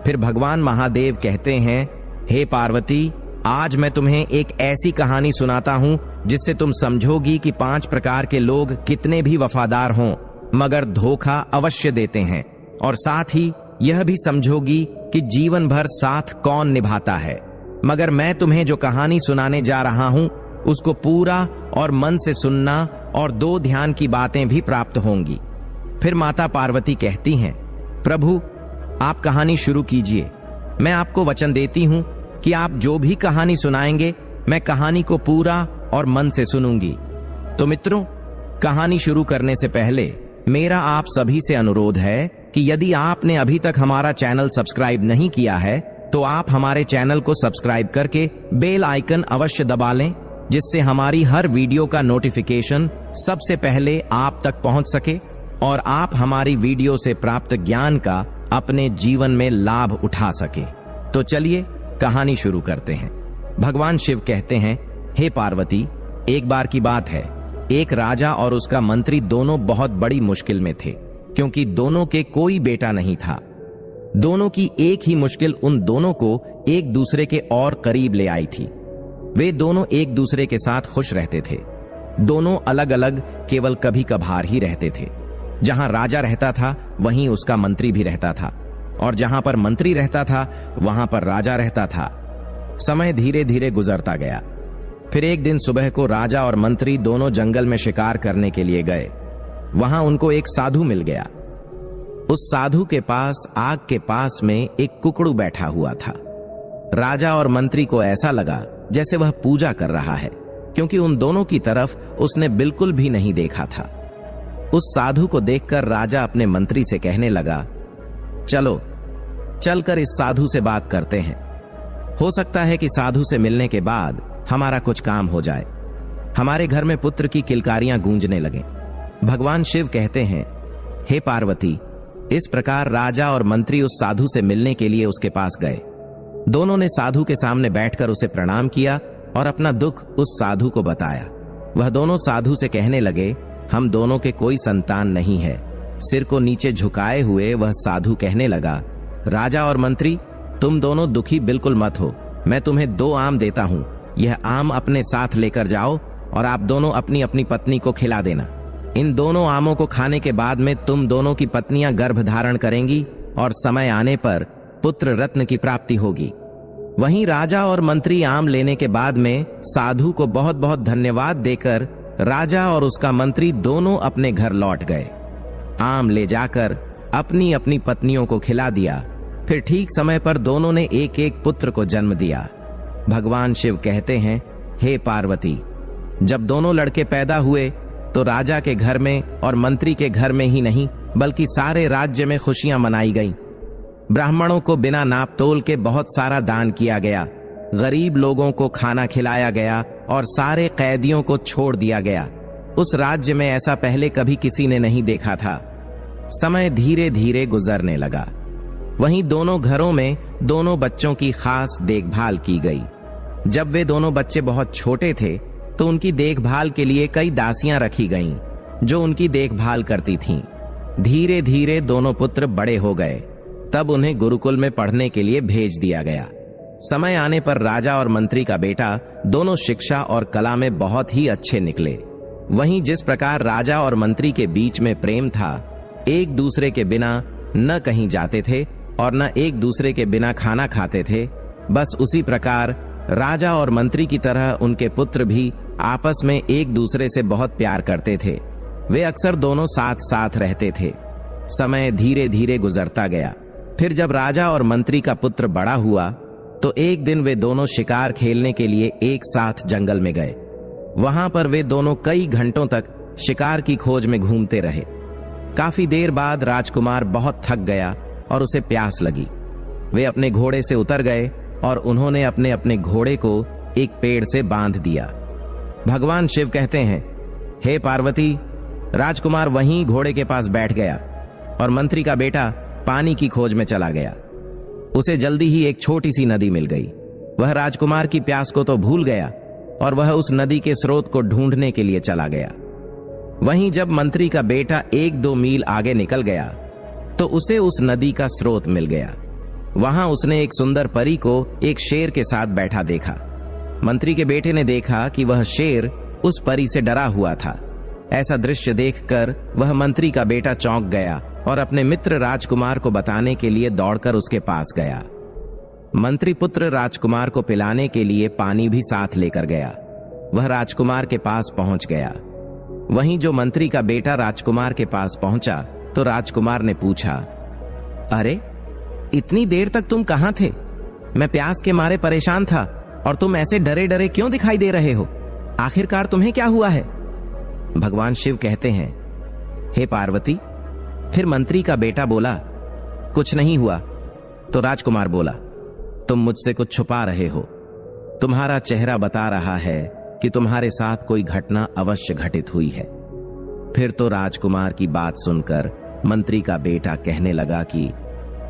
फिर भगवान महादेव कहते हैं, हे पार्वती, आज मैं तुम्हें एक ऐसी कहानी सुनाता हूं जिससे तुम समझोगी कि 5 प्रकार के लोग कितने भी वफादार हों मगर धोखा अवश्य देते हैं, और साथ ही यह भी समझोगी कि जीवन भर साथ कौन निभाता है। मगर मैं तुम्हें जो कहानी सुनाने जा रहा हूं उसको पूरा और मन से सुनना, और 2 ध्यान की बातें भी प्राप्त होंगी। फिर माता पार्वती कहती हैं, प्रभु, आप कहानी शुरू कीजिए। मैं आपको वचन देती हूं कि आप जो भी कहानी सुनाएंगे मैं कहानी को पूरा और मन से सुनूंगी। तो मित्रों, कहानी शुरू करने से पहले मेरा आप सभी से अनुरोध है कि यदि आपने अभी तक हमारा चैनल सब्सक्राइब नहीं किया है तो आप हमारे चैनल को सब्सक्राइब करके बेल आइकन अवश्य दबा लें, जिससे हमारी हर वीडियो का नोटिफिकेशन सबसे पहले आप तक पहुंच सके और आप हमारी वीडियो से प्राप्त ज्ञान का अपने जीवन में लाभ उठा सके। तो चलिए कहानी शुरू करते हैं। भगवान शिव कहते हैं, हे पार्वती, एक बार की बात है, एक राजा और उसका मंत्री दोनों बहुत बड़ी मुश्किल में थे, क्योंकि दोनों के कोई बेटा नहीं था। दोनों की एक ही मुश्किल उन दोनों को एक दूसरे के और करीब ले आई थी। वे दोनों एक दूसरे के साथ खुश रहते थे। दोनों अलग अलग केवल कभी कभार ही रहते थे। जहां राजा रहता था वहीं उसका मंत्री भी रहता था, और जहां पर मंत्री रहता था वहां पर राजा रहता था। समय धीरे धीरे गुजरता गया। फिर एक दिन सुबह को राजा और मंत्री दोनों जंगल में शिकार करने के लिए गए। वहां उनको एक साधु मिल गया। उस साधु के पास आग के पास में एक कुकड़ू बैठा हुआ था। राजा और मंत्री को ऐसा लगा जैसे वह पूजा कर रहा है, क्योंकि उन दोनों की तरफ उसने बिल्कुल भी नहीं देखा था। उस साधु को देखकर राजा अपने मंत्री से कहने लगा, चलो चलकर इस साधु से बात करते हैं। हो सकता है कि साधु से मिलने के बाद हमारा कुछ काम हो जाए। हमारे घर में पुत्र की किलकारियां गूंजने लगें। भगवान शिव कहते हैं, हे पार्वती, इस प्रकार राजा और मंत्री उस साधु से मिलने के लिए उसके पास गए। दोनों ने साधु के सामने बैठकर उसे प्रणाम किया और अपना दुख उस साधु को बताया। वह दोनों साधु से कहने लगे, हम दोनों के कोई संतान नहीं है। सिर को नीचे झुकाए हुए वह साधु कहने लगा, राजा और मंत्री, तुम दोनों दुखी बिल्कुल मत हो। मैं तुम्हें 2 आम देता हूं। यह आम अपने साथ लेकर जाओ और आप दोनों अपनी अपनी पत्नी को खिला देना। इन दोनों आमों को खाने के बाद में तुम दोनों की पत्नियां गर्भ धारण करेंगी और समय आने पर पुत्र रत्न की प्राप्ति होगी। वहीं राजा और मंत्री आम लेने के बाद में साधु को बहुत बहुत धन्यवाद देकर राजा और उसका मंत्री दोनों अपने घर लौट गए। आम ले जाकर अपनी अपनी पत्नियों को खिला दिया। फिर ठीक समय पर दोनों ने एक एक पुत्र को जन्म दिया। भगवान शिव कहते हैं, हे पार्वती, जब दोनों लड़के पैदा हुए तो राजा के घर में और मंत्री के घर में ही नहीं बल्कि सारे राज्य में खुशियां मनाई गईं। ब्राह्मणों को बिना नाप तोल के बहुत सारा दान किया गया, गरीब लोगों को खाना खिलाया गया और सारे कैदियों को छोड़ दिया गया। उस राज्य में ऐसा पहले कभी किसी ने नहीं देखा था। समय धीरे धीरे गुजरने लगा। वहीं दोनों घरों में दोनों बच्चों की खास देखभाल की गई। जब वे दोनों बच्चे बहुत छोटे थे तो उनकी देखभाल के लिए कई दासियां रखी गईं, जो उनकी देखभाल करती थीं। धीरे धीरे दोनों पुत्र बड़े हो गए। तब उन्हें गुरुकुल में पढ़ने के लिए भेज दिया गया। समय आने पर राजा और मंत्री का बेटा दोनों शिक्षा और कला में बहुत ही अच्छे निकले। वहीं जिस प्रकार राजा और मंत्री के बीच में प्रेम था, एक दूसरे के बिना न कहीं जाते थे और न एक दूसरे के बिना खाना खाते थे, बस उसी प्रकार राजा और मंत्री की तरह उनके पुत्र भी आपस में एक दूसरे से बहुत प्यार करते थे। वे अक्सर दोनों साथ साथ रहते थे। समय धीरे धीरे गुजरता गया। फिर जब राजा और मंत्री का पुत्र बड़ा हुआ तो एक दिन वे दोनों शिकार खेलने के लिए एक साथ जंगल में गए। वहां पर वे दोनों कई घंटों तक शिकार की खोज में घूमते रहे। काफी देर बाद राजकुमार बहुत थक गया और उसे प्यास लगी। वे अपने घोड़े से उतर गए और उन्होंने अपने अपने घोड़े को एक पेड़ से बांध दिया। भगवान शिव कहते हैं, हे पार्वती, राजकुमार वहीं घोड़े के पास बैठ गया और मंत्री का बेटा पानी की खोज में चला गया। उसे जल्दी ही एक छोटी सी नदी मिल गई। वह राजकुमार की प्यास को तो भूल गया और वह उस नदी के स्रोत को ढूंढने के लिए चला गया। वहीं जब मंत्री का बेटा 1-2 मील आगे निकल गया तो उसे उस नदी का स्रोत मिल गया। वहां उसने एक सुंदर परी को एक शेर के साथ बैठा देखा। मंत्री के बेटे ने देखा कि वह शेर उस परी से डरा हुआ था। ऐसा दृश्य देखकर वह मंत्री का बेटा चौंक गया और अपने मित्र राजकुमार को बताने के लिए दौड़कर उसके पास गया। मंत्री पुत्र राजकुमार को पिलाने के लिए पानी भी साथ लेकर गया। वह राजकुमार के पास पहुंच गया। वहीं जो मंत्री का बेटा राजकुमार के पास पहुंचा तो राजकुमार ने पूछा, अरे इतनी देर तक तुम कहां थे? मैं प्यास के मारे परेशान था और तुम ऐसे डरे डरे क्यों दिखाई दे रहे हो? आखिरकार तुम्हें क्या हुआ है? भगवान शिव कहते हैं, हे पार्वती। फिर मंत्री का बेटा बोला, कुछ नहीं हुआ। तो राजकुमार बोला, तुम मुझसे कुछ छुपा रहे हो। तुम्हारा चेहरा बता रहा है कि तुम्हारे साथ कोई घटना अवश्य घटित हुई है। फिर तो राजकुमार की बात सुनकर मंत्री का बेटा कहने लगा कि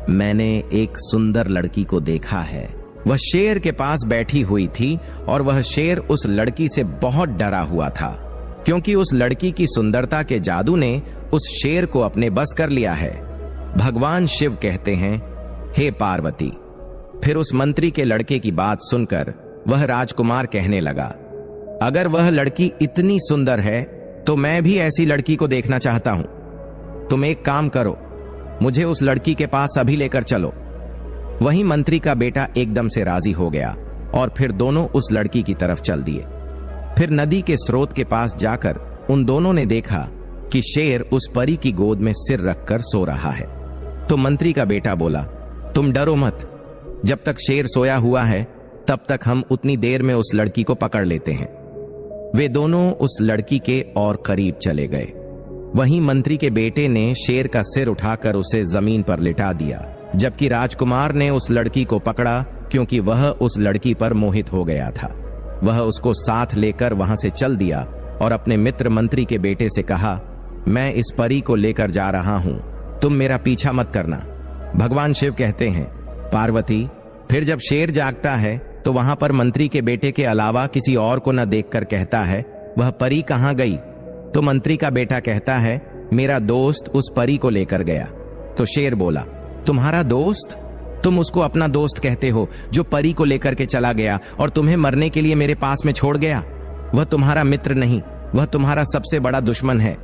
मैंने एक सुंदर लड़की को देखा है। वह शेर के पास बैठी हुई थी और वह शेर उस लड़की से बहुत डरा हुआ था, क्योंकि उस लड़की की सुंदरता के जादू ने उस शेर को अपने बस कर लिया है। भगवान शिव कहते हैं, हे पार्वती। फिर उस मंत्री के लड़के की बात सुनकर वह राजकुमार कहने लगा, अगर वह लड़की इतनी सुंदर है तो मैं भी ऐसी लड़की को देखना चाहता हूं। तुम एक काम करो, मुझे उस लड़की के पास अभी लेकर चलो। वहीं मंत्री का बेटा एकदम से राजी हो गया और फिर दोनों उस लड़की की तरफ चल दिए। फिर नदी के स्रोत के पास जाकर उन दोनों ने देखा कि शेर उस परी की गोद में सिर रखकर सो रहा है। तो मंत्री का बेटा बोला, तुम डरो मत, जब तक शेर सोया हुआ है तब तक हम उतनी देर में उस लड़की को पकड़ लेते हैं। वे दोनों उस लड़की के और करीब चले गए। वहीं मंत्री के बेटे ने शेर का सिर उठाकर उसे जमीन पर लिटा दिया, जबकि राजकुमार ने उस लड़की को पकड़ा, क्योंकि वह उस लड़की पर मोहित हो गया था। वह उसको साथ लेकर वहां से चल दिया और अपने मित्र मंत्री के बेटे से कहा, मैं इस परी को लेकर जा रहा हूं, तुम मेरा पीछा मत करना। भगवान शिव कहते हैं, पार्वती, फिर जब शेर जागता है तो वहां पर मंत्री के बेटे के अलावा किसी और को न देखकर कहता है, वह परी कहां गई? तो मंत्री का बेटा कहता है, मेरा दोस्त उस परी को लेकर गया। तो शेर बोला, तुम्हारा दोस्त? तुम उसको अपना दोस्त कहते हो जो परी को लेकर के चला गया और तुम्हें मरने के लिए मेरे पास में छोड़ गया? वह तुम्हारा मित्र नहीं, वह तुम्हारा सबसे बड़ा दुश्मन है।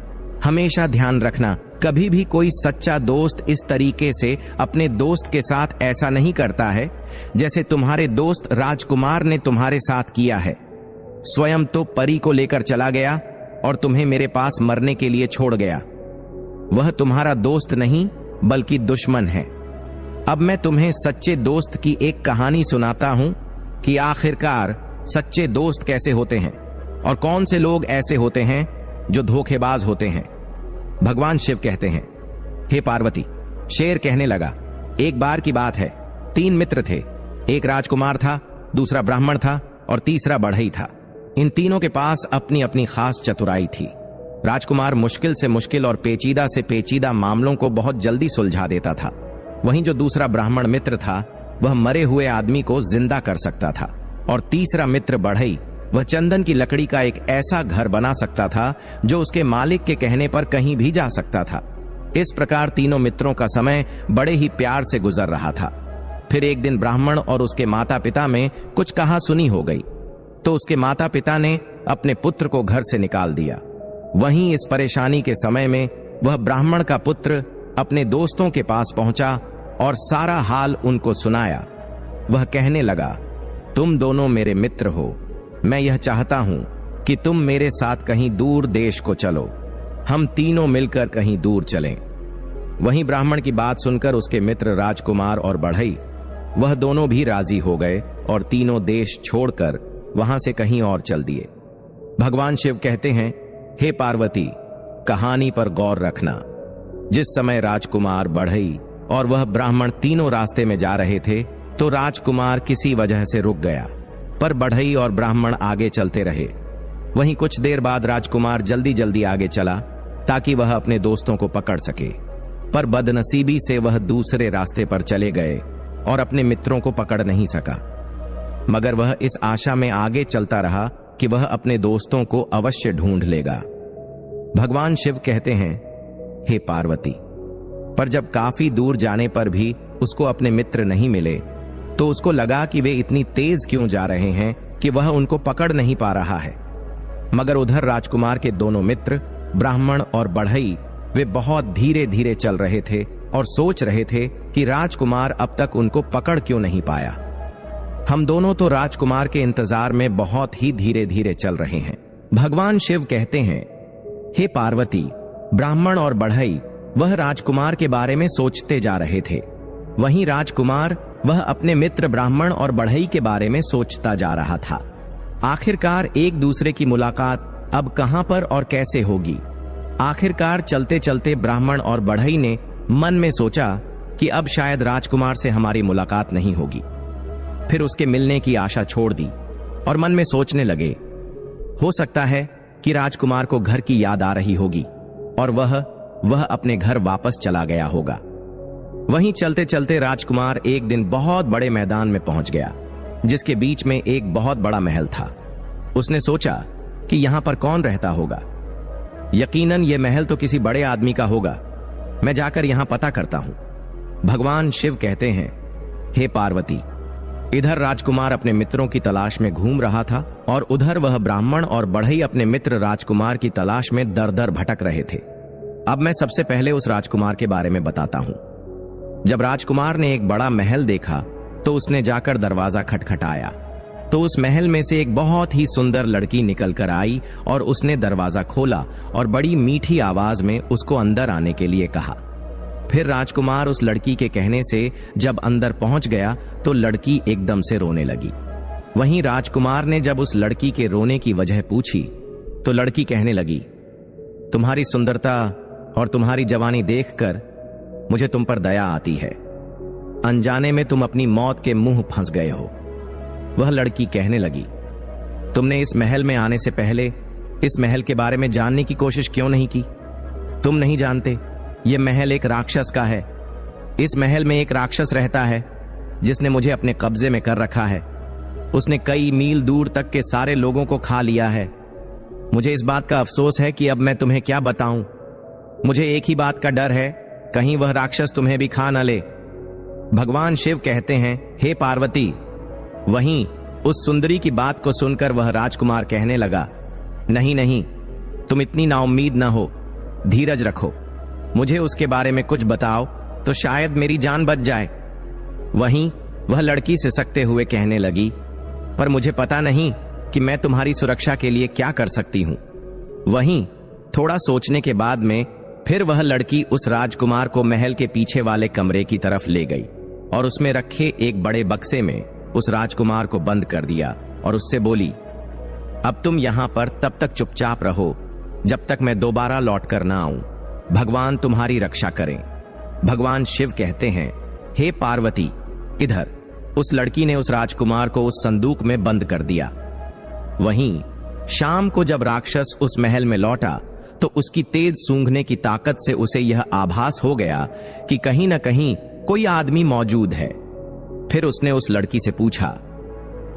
हमेशा ध्यान रखना, कभी भी कोई सच्चा दोस्त इस तरीके से अपने दोस्त के साथ ऐसा नहीं करता है जैसे तुम्हारे दोस्त राजकुमार ने तुम्हारे साथ किया है। स्वयं तो परी को लेकर चला गया और तुम्हें मेरे पास मरने के लिए छोड़ गया। वह तुम्हारा दोस्त नहीं बल्कि दुश्मन है। अब मैं तुम्हें सच्चे दोस्त की एक कहानी सुनाता हूं कि आखिरकार सच्चे दोस्त कैसे होते हैं और कौन से लोग ऐसे होते हैं जो धोखेबाज होते हैं। भगवान शिव कहते हैं, हे पार्वती, शेर कहने लगा, एक बार की बात है, 3 मित्र थे। एक राजकुमार था, दूसरा ब्राह्मण था और तीसरा बढ़ई था। इन तीनों के पास अपनी अपनी खास चतुराई थी। राजकुमार मुश्किल से मुश्किल और पेचीदा से पेचीदा मामलों को बहुत जल्दी सुलझा देता था। वहीं जो दूसरा ब्राह्मण मित्र था वह मरे हुए आदमी को जिंदा कर सकता था और तीसरा मित्र बढ़ई, वह चंदन की लकड़ी का एक ऐसा घर बना सकता था जो उसके मालिक के कहने पर कहीं भी जा सकता था। इस प्रकार तीनों मित्रों का समय बड़े ही प्यार से गुजर रहा था। फिर एक दिन ब्राह्मण और उसके माता पिता में कुछ कहासुनी हो गई तो उसके माता पिता ने अपने पुत्र को घर से निकाल दिया। वहीं इस परेशानी के समय में वह ब्राह्मण का पुत्र अपने दोस्तों के पास पहुंचा और सारा हाल उनको सुनाया। वह कहने लगा, तुम दोनों मेरे मित्र हो, मैं यह चाहता हूं कि तुम मेरे साथ कहीं दूर देश को चलो, हम तीनों मिलकर कहीं दूर चलें। वहीं ब्राह्मण की बात सुनकर उसके मित्र राजकुमार और बढ़ई, वह दोनों भी राजी हो गए और तीनों देश छोड़कर वहां से कहीं और चल दिए। भगवान शिव कहते हैं, हे पार्वती, कहानी पर गौर रखना। जिस समय राजकुमार, बढ़ई और वह ब्राह्मण तीनों रास्ते में जा रहे थे तो राजकुमार किसी वजह से रुक गया, पर बढ़ई और ब्राह्मण आगे चलते रहे। वहीं कुछ देर बाद राजकुमार जल्दी जल्दी आगे चला ताकि वह अपने दोस्तों को पकड़ सके, पर बदनसीबी से वह दूसरे रास्ते पर चले गए और अपने मित्रों को पकड़ नहीं सका। मगर वह इस आशा में आगे चलता रहा कि वह अपने दोस्तों को अवश्य ढूंढ लेगा। भगवान शिव कहते हैं, हे पार्वती, पर जब काफी दूर जाने पर भी उसको अपने मित्र नहीं मिले तो उसको लगा कि वे इतनी तेज क्यों जा रहे हैं कि वह उनको पकड़ नहीं पा रहा है। मगर उधर राजकुमार के दोनों मित्र ब्राह्मण और बढ़ई वे बहुत धीरे धीरे चल रहे थे और सोच रहे थे कि राजकुमार अब तक उनको पकड़ क्यों नहीं पाया। हम दोनों तो राजकुमार के इंतजार में बहुत ही धीरे धीरे चल रहे हैं। भगवान शिव कहते हैं, हे पार्वती, ब्राह्मण और बढ़ई वह राजकुमार के बारे में सोचते जा रहे थे, वहीं राजकुमार वह अपने मित्र ब्राह्मण और बढ़ई के बारे में सोचता जा रहा था। आखिरकार एक दूसरे की मुलाकात अब कहां पर और कैसे होगी। आखिरकार चलते चलते ब्राह्मण और बढ़ई ने मन में सोचा कि अब शायद राजकुमार से हमारी मुलाकात नहीं होगी। फिर उसके मिलने की आशा छोड़ दी और मन में सोचने लगे, हो सकता है कि राजकुमार को घर की याद आ रही होगी और वह अपने घर वापस चला गया होगा। वहीं चलते चलते राजकुमार एक दिन बहुत बड़े मैदान में पहुंच गया जिसके बीच में एक बहुत बड़ा महल था। उसने सोचा कि यहां पर कौन रहता होगा। यकीनन यह महल तो किसी बड़े आदमी का होगा, मैं जाकर यहां पता करता हूं। भगवान शिव कहते हैं, हे पार्वती, इधर राजकुमार अपने मित्रों की तलाश में घूम रहा था और उधर वह ब्राह्मण और बढ़ई अपने मित्र राजकुमार की तलाश में दर दर भटक रहे थे। अब मैं सबसे पहले उस राजकुमार के बारे में बताता हूं। जब राजकुमार ने एक बड़ा महल देखा तो उसने जाकर दरवाजा खटखटाया तो उस महल में से एक बहुत ही सुंदर लड़की निकल कर आई और उसने दरवाजा खोला और बड़ी मीठी आवाज में उसको अंदर आने के लिए कहा। फिर राजकुमार उस लड़की के कहने से जब अंदर पहुंच गया तो लड़की एकदम से रोने लगी। वहीं राजकुमार ने जब उस लड़की के रोने की वजह पूछी तो लड़की कहने लगी, तुम्हारी सुंदरता और तुम्हारी जवानी देखकर मुझे तुम पर दया आती है। अनजाने में तुम अपनी मौत के मुंह फंस गए हो। वह लड़की कहने लगी, तुमने इस महल में आने से पहले इस महल के बारे में जानने की कोशिश क्यों नहीं की? तुम नहीं जानते यह महल एक राक्षस का है। इस महल में एक राक्षस रहता है जिसने मुझे अपने कब्जे में कर रखा है। उसने कई मील दूर तक के सारे लोगों को खा लिया है। मुझे इस बात का अफसोस है कि अब मैं तुम्हें क्या बताऊं। मुझे एक ही बात का डर है, कहीं वह राक्षस तुम्हें भी खा न ले। भगवान शिव कहते हैं, हे पार्वती। वहीं उस सुंदरी की बात को सुनकर वह राजकुमार कहने लगा, नहीं नहीं, तुम इतनी नाउम्मीद न हो, धीरज रखो। मुझे उसके बारे में कुछ बताओ तो शायद मेरी जान बच जाए। वहीं वह लड़की सिसकते हुए कहने लगी, पर मुझे पता नहीं कि मैं तुम्हारी सुरक्षा के लिए क्या कर सकती हूं। वहीं थोड़ा सोचने के बाद में फिर वह लड़की उस राजकुमार को महल के पीछे वाले कमरे की तरफ ले गई और उसमें रखे एक बड़े बक्से में उस राजकुमार को बंद कर दिया और उससे बोली, अब तुम यहां पर तब तक चुपचाप रहो जब तक मैं दोबारा लौट कर ना आऊं। भगवान तुम्हारी रक्षा करें। भगवान शिव कहते हैं, हे पार्वती, इधर। उस लड़की ने उस राजकुमार को उस संदूक में बंद कर दिया। वहीं शाम को जब राक्षस उस महल में लौटा तो उसकी तेज सूंघने की ताकत से उसे यह आभास हो गया कि कहीं न कहीं कोई आदमी मौजूद है। फिर उसने उस लड़की से पूछा,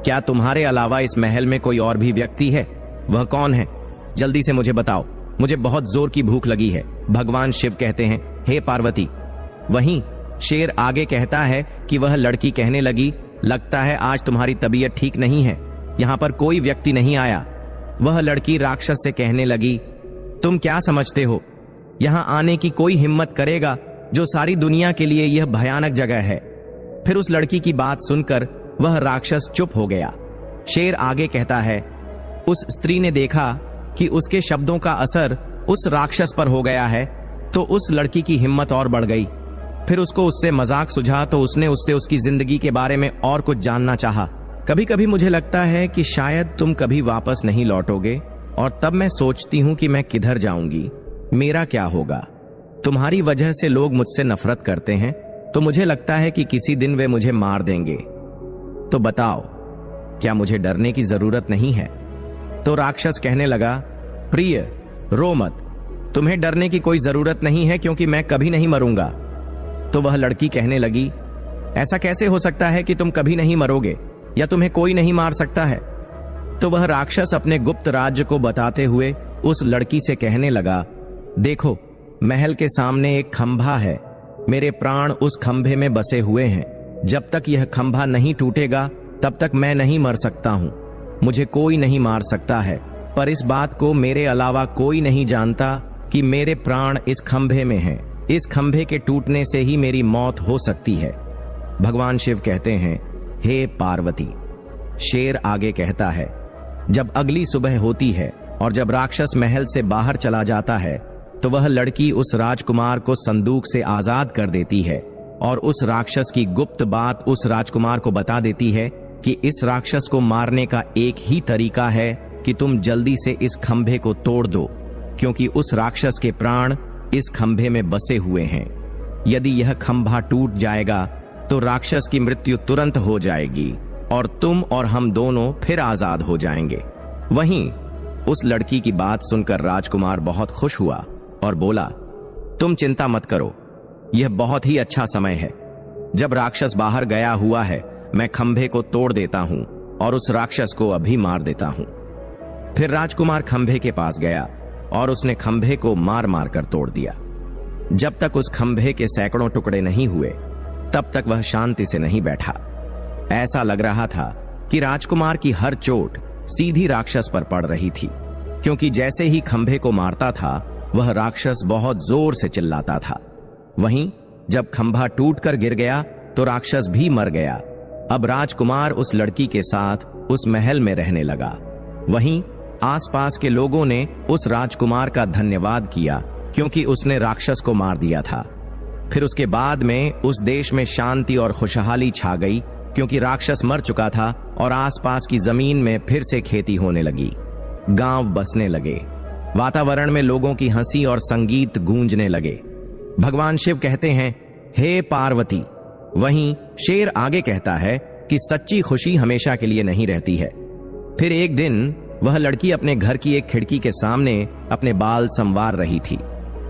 क्या तुम्हारे अलावा इस महल में कोई और भी व्यक्ति है? वह कौन है? जल्दी से मुझे बताओ, मुझे बहुत जोर की भूख लगी है। भगवान शिव कहते हैं, हे पार्वती। वहीं शेर आगे कहता है कि वह लड़की कहने लगी, लगता है आज तुम्हारी तबीयत ठीक नहीं है, यहां पर कोई व्यक्ति नहीं आया। वह लड़की राक्षस से कहने लगी, तुम क्या समझते हो, यहां आने की कोई हिम्मत करेगा जो सारी दुनिया के लिए यह भयानक जगह है? फिर उस लड़की की बात सुनकर वह राक्षस चुप हो गया। शेर आगे कहता है, उस स्त्री ने देखा कि उसके शब्दों का असर उस राक्षस पर हो गया है तो उस लड़की की हिम्मत और बढ़ गई। फिर उसको उससे मजाक सुझा तो उसने उससे उसकी जिंदगी के बारे में और कुछ जानना चाहा। कभी कभी मुझे लगता है कि शायद तुम कभी वापस नहीं लौटोगे और तब मैं सोचती हूं कि मैं किधर जाऊंगी, मेरा क्या होगा। तुम्हारी वजह से लोग मुझसे नफरत करते हैं तो मुझे लगता है कि किसी दिन वे मुझे मार देंगे। तो बताओ, क्या मुझे डरने की जरूरत नहीं है? तो राक्षस कहने लगा, प्रिय, रो मत, तुम्हें डरने की कोई जरूरत नहीं है क्योंकि मैं कभी नहीं मरूंगा। तो वह लड़की कहने लगी, ऐसा कैसे हो सकता है कि तुम कभी नहीं मरोगे या तुम्हें कोई नहीं मार सकता है? तो वह राक्षस अपने गुप्त राज्य को बताते हुए उस लड़की से कहने लगा, देखो, महल के सामने एक खंभा है, मेरे प्राण उस खंभे में बसे हुए हैं। जब तक यह खंभा नहीं टूटेगा तब तक मैं नहीं मर सकता हूं। मुझे कोई नहीं मार सकता है, पर इस बात को मेरे अलावा कोई नहीं जानता कि मेरे प्राण इस खंभे में हैं। इस खंभे के टूटने से ही मेरी मौत हो सकती है। भगवान शिव कहते हैं, हे पार्वती। शेर आगे कहता है, जब अगली सुबह होती है और जब राक्षस महल से बाहर चला जाता है तो वह लड़की उस राजकुमार को संदूक से आजाद कर देती है और उस राक्षस की गुप्त बात उस राजकुमार को बता देती है कि इस राक्षस को मारने का एक ही तरीका है कि तुम जल्दी से इस खंभे को तोड़ दो, क्योंकि उस राक्षस के प्राण इस खंभे में बसे हुए हैं। यदि यह खंभा टूट जाएगा तो राक्षस की मृत्यु तुरंत हो जाएगी और तुम और हम दोनों फिर आजाद हो जाएंगे। वहीं उस लड़की की बात सुनकर राजकुमार बहुत खुश हुआ और बोला, तुम चिंता मत करो, यह बहुत ही अच्छा समय है। जब राक्षस बाहर गया हुआ है, मैं खंभे को तोड़ देता हूं और उस राक्षस को अभी मार देता हूं। फिर राजकुमार खंभे के पास गया और उसने खंभे को मार मार कर तोड़ दिया। जब तक उस खंभे के सैकड़ों टुकड़े नहीं हुए तब तक वह शांति से नहीं बैठा। ऐसा लग रहा था कि राजकुमार की हर चोट सीधी राक्षस पर पड़ रही थी, क्योंकि जैसे ही खंभे को मारता था वह राक्षस बहुत जोर से चिल्लाता था। वहीं जब खंभा टूटकर गिर गया तो राक्षस भी मर गया। अब राजकुमार उस लड़की के साथ उस महल में रहने लगा। वहीं आसपास के लोगों ने उस राजकुमार का धन्यवाद किया क्योंकि उसने राक्षस को मार दिया था। फिर उसके बाद में उस देश में शांति और खुशहाली छा गई, क्योंकि राक्षस मर चुका था और आसपास की जमीन में फिर से खेती होने लगी। गांव बसने लगे, वातावरण में लोगों की हंसी और संगीत गूंजने लगे। भगवान शिव कहते हैं, हे पार्वती। वहीं शेर आगे कहता है कि सच्ची खुशी हमेशा के लिए नहीं रहती है। फिर एक दिन वह लड़की अपने घर की एक खिड़की के सामने अपने बाल संवार रही थी।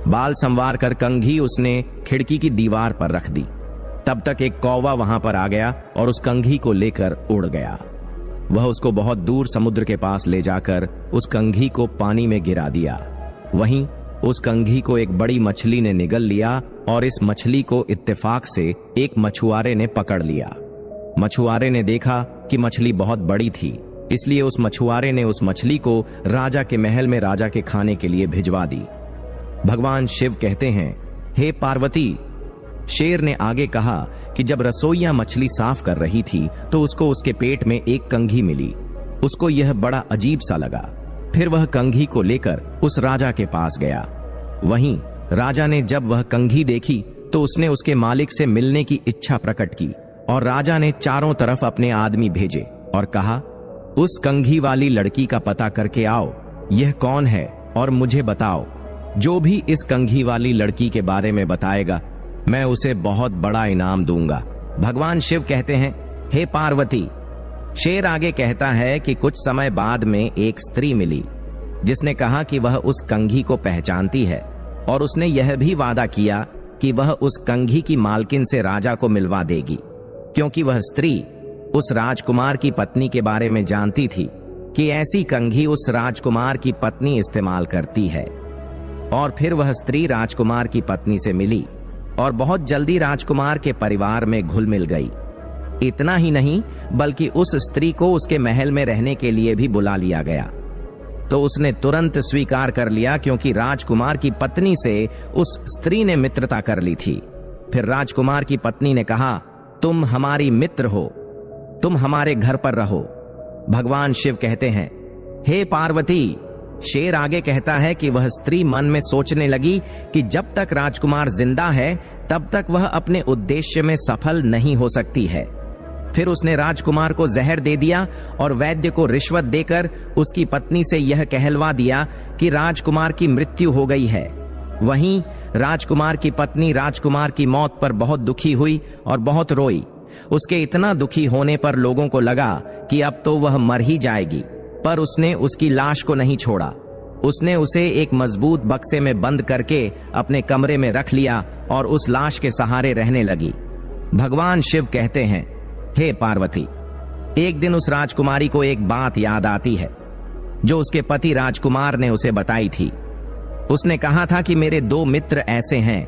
बाल संवार कर कंघी उसने खिड़की की दीवार पर रख दी। तब तक एक कौवा वहां पर आ गया और उस कंघी को लेकर उड़ गया। वह उसको बहुत दूर समुद्र के पास ले जाकर उस कंघी को पानी में गिरा दिया। वहीं उस कंघी को एक बड़ी मछली ने निगल लिया और इस मछली को इत्तेफाक से एक मछुआरे ने पकड़ लिया। मछुआरे ने देखा कि मछली बहुत बड़ी थी, इसलिए उस मछुआरे ने उस मछली को राजा के महल में राजा के खाने के लिए भिजवा दी। भगवान शिव कहते हैं, हे पार्वती, शेर ने आगे कहा कि जब रसोइया मछली साफ कर रही थी तो उसको उसके पेट में एक कंघी मिली। उसको यह बड़ा अजीब सा लगा। फिर वह कंघी को लेकर उस राजा के पास गया। वहीं राजा ने जब वह कंघी देखी तो उसने उसके मालिक से मिलने की इच्छा प्रकट की और राजा ने चारों तरफ अपने आदमी भेजे और कहा, उस कंघी वाली लड़की का पता करके आओ, यह कौन है और मुझे बताओ। जो भी इस कंघी वाली लड़की के बारे में बताएगा मैं उसे बहुत बड़ा इनाम दूंगा। भगवान शिव कहते हैं, हे पार्वती, शेर आगे कहता है कि कुछ समय बाद में एक स्त्री मिली जिसने कहा कि वह उस कंघी को पहचानती है और उसने यह भी वादा किया कि वह उस कंघी की मालकिन से राजा को मिलवा देगी, क्योंकि वह स्त्री उस राजकुमार की पत्नी के बारे में जानती थी कि ऐसी कंघी उस राजकुमार की पत्नी इस्तेमाल करती है। और फिर वह स्त्री राजकुमार की पत्नी से मिली और बहुत जल्दी राजकुमार के परिवार में घुल मिल गई। इतना ही नहीं बल्कि उस स्त्री को उसके महल में रहने के लिए भी बुला लिया गया। तो उसने तुरंत स्वीकार कर लिया, क्योंकि राजकुमार की पत्नी से उस स्त्री ने मित्रता कर ली थी। फिर राजकुमार की पत्नी ने कहा, तुम हमारी मित्र हो, तुम हमारे घर पर रहो। भगवान शिव कहते हैं, हे पार्वती, शेर आगे कहता है कि वह स्त्री मन में सोचने लगी कि जब तक राजकुमार जिंदा है तब तक वह अपने उद्देश्य में सफल नहीं हो सकती है। फिर उसने राजकुमार को जहर दे दिया और वैद्य को रिश्वत देकर उसकी पत्नी से यह कहलवा दिया कि राजकुमार की मृत्यु हो गई है। वहीं राजकुमार की पत्नी राजकुमार की मौत पर बहुत दुखी हुई और बहुत रोई। उसके इतना दुखी होने पर लोगों को लगा कि अब तो वह मर ही जाएगी, पर उसने उसकी लाश को नहीं छोड़ा। उसने उसे एक मजबूत बक्से में बंद करके अपने कमरे में रख लिया और उस लाश के सहारे रहने लगी। भगवान शिव कहते हैं, हे पार्वती, एक दिन उस राजकुमारी को एक बात याद आती है जो उसके पति राजकुमार ने उसे बताई थी। उसने कहा था कि मेरे 2 मित्र ऐसे हैं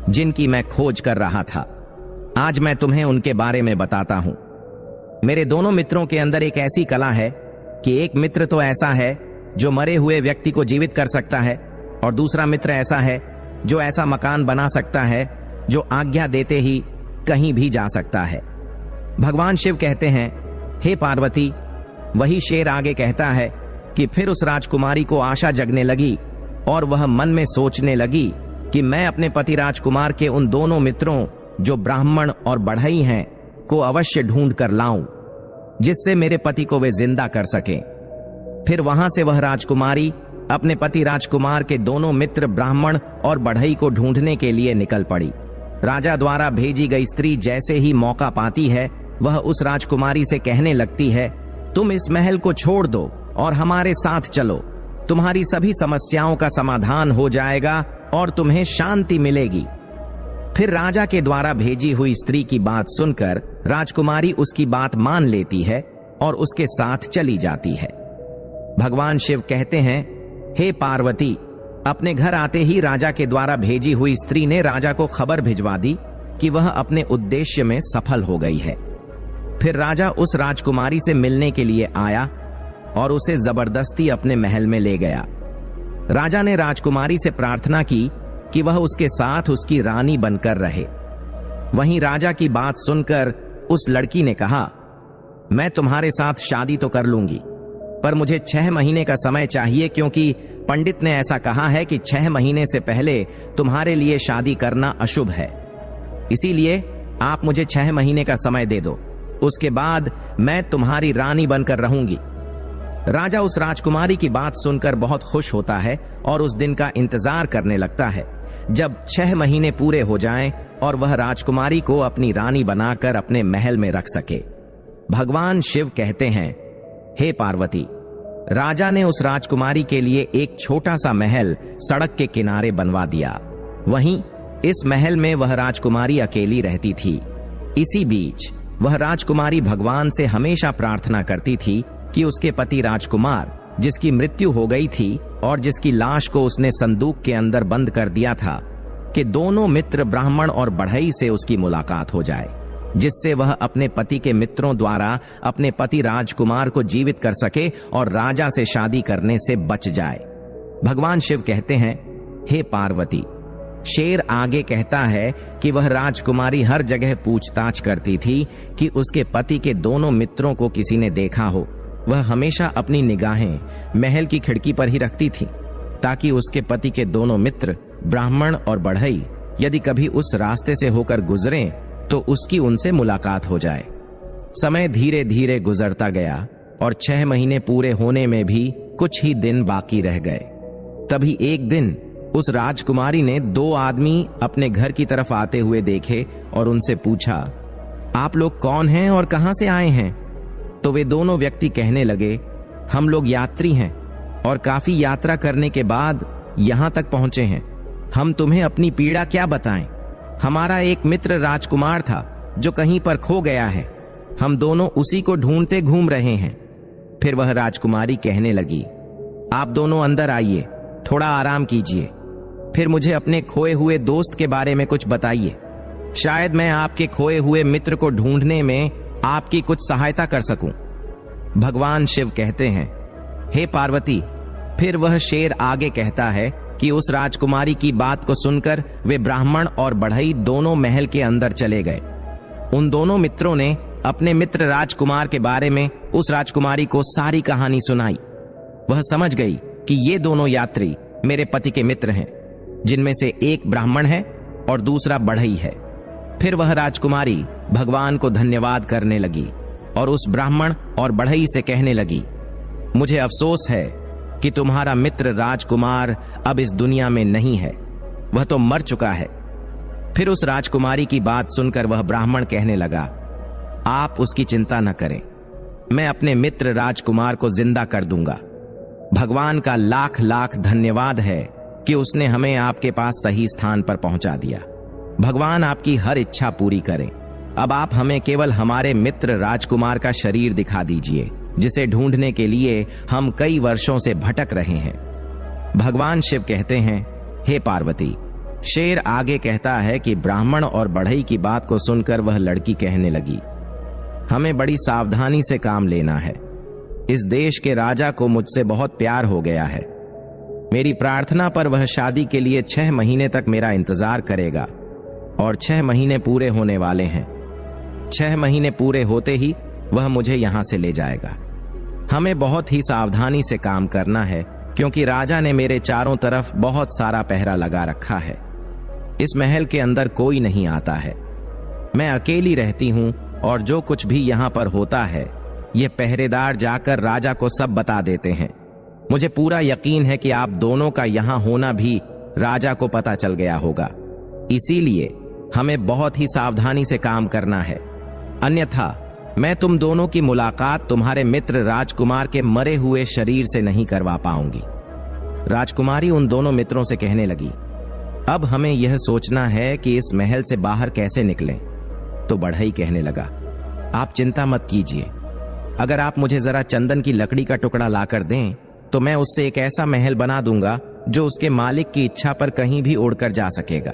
जिनकी मैं खोज कर रहा था। आज मैं तुम्हें उनके बारे में बताता हूं। मेरे दोनों मित्रों के अंदर एक ऐसी कला है कि एक मित्र तो ऐसा है जो मरे हुए व्यक्ति को जीवित कर सकता है और दूसरा मित्र ऐसा है जो ऐसा मकान बना सकता है जो आज्ञा देते ही कहीं भी जा सकता है। भगवान शिव कहते हैं, हे पार्वती, वही शेर आगे कहता है कि फिर उस राजकुमारी को आशा जगने लगी और वह मन में सोचने लगी कि मैं अपने पति राजकुमार के उन दोनों मित्रों जो ब्राह्मण और बढ़ई हैं को अवश्य ढूंढ कर लाऊं, जिससे मेरे पति को वे जिंदा कर सकें। फिर वहां से वह राजकुमारी अपने पति राजकुमार के दोनों मित्र ब्राह्मण और बढ़ई को ढूंढने के लिए निकल पड़ी। राजा द्वारा भेजी गई स्त्री जैसे ही मौका पाती है वह उस राजकुमारी से कहने लगती है, तुम इस महल को छोड़ दो और हमारे साथ चलो, तुम्हारी सभी समस्याओं का समाधान हो जाएगा और तुम्हें शांति मिलेगी। फिर राजा के द्वारा भेजी हुई स्त्री की बात सुनकर राजकुमारी उसकी बात मान लेती है और उसके साथ चली जाती है। भगवान शिव कहते हैं, हे पार्वती, अपने घर आते ही राजा के द्वारा भेजी हुई स्त्री ने राजा को खबर भिजवा दी कि वह अपने उद्देश्य में सफल हो गई है। फिर राजा उस राजकुमारी से मिलने के लिए आया और उसे जबरदस्ती अपने महल में ले गया। राजा ने राजकुमारी से प्रार्थना की कि वह उसके साथ उसकी रानी बनकर रहे। वहीं राजा की बात सुनकर उस लड़की ने कहा, मैं तुम्हारे साथ शादी तो कर लूंगी, पर मुझे 6 महीने का समय चाहिए, क्योंकि पंडित ने ऐसा कहा है कि 6 महीने से पहले तुम्हारे लिए शादी करना अशुभ है। इसीलिए आप मुझे 6 महीने का समय दे दो, उसके बाद मैं तुम्हारी रानी बनकर रहूंगी। राजा उस राजकुमारी की बात सुनकर बहुत खुश होता है और उस दिन का इंतजार करने लगता है जब 6 महीने पूरे हो जाएं और वह राजकुमारी को अपनी रानी बनाकर अपने महल में रख सके। भगवान शिव कहते हैं, हे पार्वती, राजा ने उस राजकुमारी के लिए एक छोटा सा महल सड़क के किनारे बनवा दिया। वहीं इस महल में वह राजकुमारी अकेली रहती थी इसी बीच वह राजकुमारी भगवान से हमेशा प्रार्थना करती थी कि उसके पति राजकुमार, जिसकी मृत्यु हो गई थी और जिसकी लाश को उसने संदूक के अंदर बंद कर दिया था, कि दोनों मित्र ब्राह्मण और बढ़ई से उसकी मुलाकात हो जाए, जिससे वह अपने पति के मित्रों द्वारा अपने पति राजकुमार को जीवित कर सके और राजा से शादी करने से बच जाए। भगवान शिव कहते हैं, हे पार्वती, शेर आगे कहता है कि वह राजकुमारी हर जगह पूछताछ करती थी कि उसके पति के दोनों मित्रों को किसी ने देखा हो। वह हमेशा अपनी निगाहें महल की खिड़की पर ही रखती थी, ताकि उसके पति के दोनों मित्र ब्राह्मण और बढ़ई यदि कभी उस रास्ते से होकर गुजरें तो उसकी उनसे मुलाकात हो जाए। समय धीरे धीरे गुजरता गया और 6 महीने पूरे होने में भी कुछ ही दिन बाकी रह गए। तभी एक दिन उस राजकुमारी ने 2 आदमी अपने घर की तरफ आते हुए देखे और उनसे पूछा, आप लोग कौन हैं और कहां से आए हैं? तो वे दोनों व्यक्ति कहने लगे, हम लोग यात्री हैं और काफी यात्रा करने के बाद यहां तक पहुंचे हैं। हम तुम्हें अपनी पीड़ा क्या बताएं? हमारा एक मित्र राजकुमार था जो कहीं पर खो गया है। हम दोनों उसी को ढूंढते घूम रहे हैं। फिर वह राजकुमारी कहने लगी, आप दोनों अंदर आइए, थोड़ा आराम कीजिए, फिर मुझे अपने खोए हुए दोस्त के बारे में कुछ बताइए। शायद मैं आपके खोए हुए मित्र को ढूंढने में आपकी कुछ सहायता कर सकूं। भगवान शिव कहते हैं, हे पार्वती। फिर वह शेर आगे कहता है कि उस राजकुमारी की बात को सुनकर वे ब्राह्मण और बढ़ई दोनों महल के अंदर चले गए। उन दोनों मित्रों ने अपने मित्र राजकुमार के बारे में उस राजकुमारी को सारी कहानी सुनाई। वह समझ गई कि ये दोनों यात्री मेरे पति के मित्र हैं, जिनमें से एक ब्राह्मण है और दूसरा बढ़ई है। फिर वह राजकुमारी भगवान को धन्यवाद करने लगी और उस ब्राह्मण और बढ़ई से कहने लगी, मुझे अफसोस है कि तुम्हारा मित्र राजकुमार अब इस दुनिया में नहीं है, वह तो मर चुका है। फिर उस राजकुमारी की बात सुनकर वह ब्राह्मण कहने लगा, आप उसकी चिंता न करें, मैं अपने मित्र राजकुमार को जिंदा कर दूंगा। भगवान का लाख लाख धन्यवाद है कि उसने हमें आपके पास सही स्थान पर पहुंचा दिया। भगवान आपकी हर इच्छा पूरी करें। अब आप हमें केवल हमारे मित्र राजकुमार का शरीर दिखा दीजिए, जिसे ढूंढने के लिए हम कई वर्षों से भटक रहे हैं। भगवान शिव कहते हैं, हे पार्वती। शेर आगे कहता है कि ब्राह्मण और बढ़ई की बात को सुनकर वह लड़की कहने लगी, हमें बड़ी सावधानी से काम लेना है। इस देश के राजा को मुझसे बहुत प्यार हो गया है। मेरी प्रार्थना पर वह शादी के लिए 6 महीने तक मेरा इंतजार करेगा और 6 महीने पूरे होने वाले हैं। 6 महीने पूरे होते ही वह मुझे यहां से ले जाएगा। हमें बहुत ही सावधानी से काम करना है, क्योंकि राजा ने मेरे चारों तरफ बहुत सारा पहरा लगा रखा है। इस महल के अंदर कोई नहीं आता है। मैं अकेली रहती हूं और जो कुछ भी यहां पर होता है ये पहरेदार जाकर राजा को सब बता देते हैं। मुझे पूरा यकीन है कि आप दोनों का यहां होना भी राजा को पता चल गया होगा। इसीलिए हमें बहुत ही सावधानी से काम करना है, अन्यथा मैं तुम दोनों की मुलाकात तुम्हारे मित्र राजकुमार के मरे हुए शरीर से नहीं करवा पाऊंगी। राजकुमारी उन दोनों मित्रों से कहने लगी, अब हमें यह सोचना है कि इस महल से बाहर कैसे निकलें। तो बढ़ई कहने लगा, आप चिंता मत कीजिए, अगर आप मुझे जरा चंदन की लकड़ी का टुकड़ा लाकर दें तो मैं उससे एक ऐसा महल बना दूंगा जो उसके मालिक की इच्छा पर कहीं भी उड़कर जा सकेगा।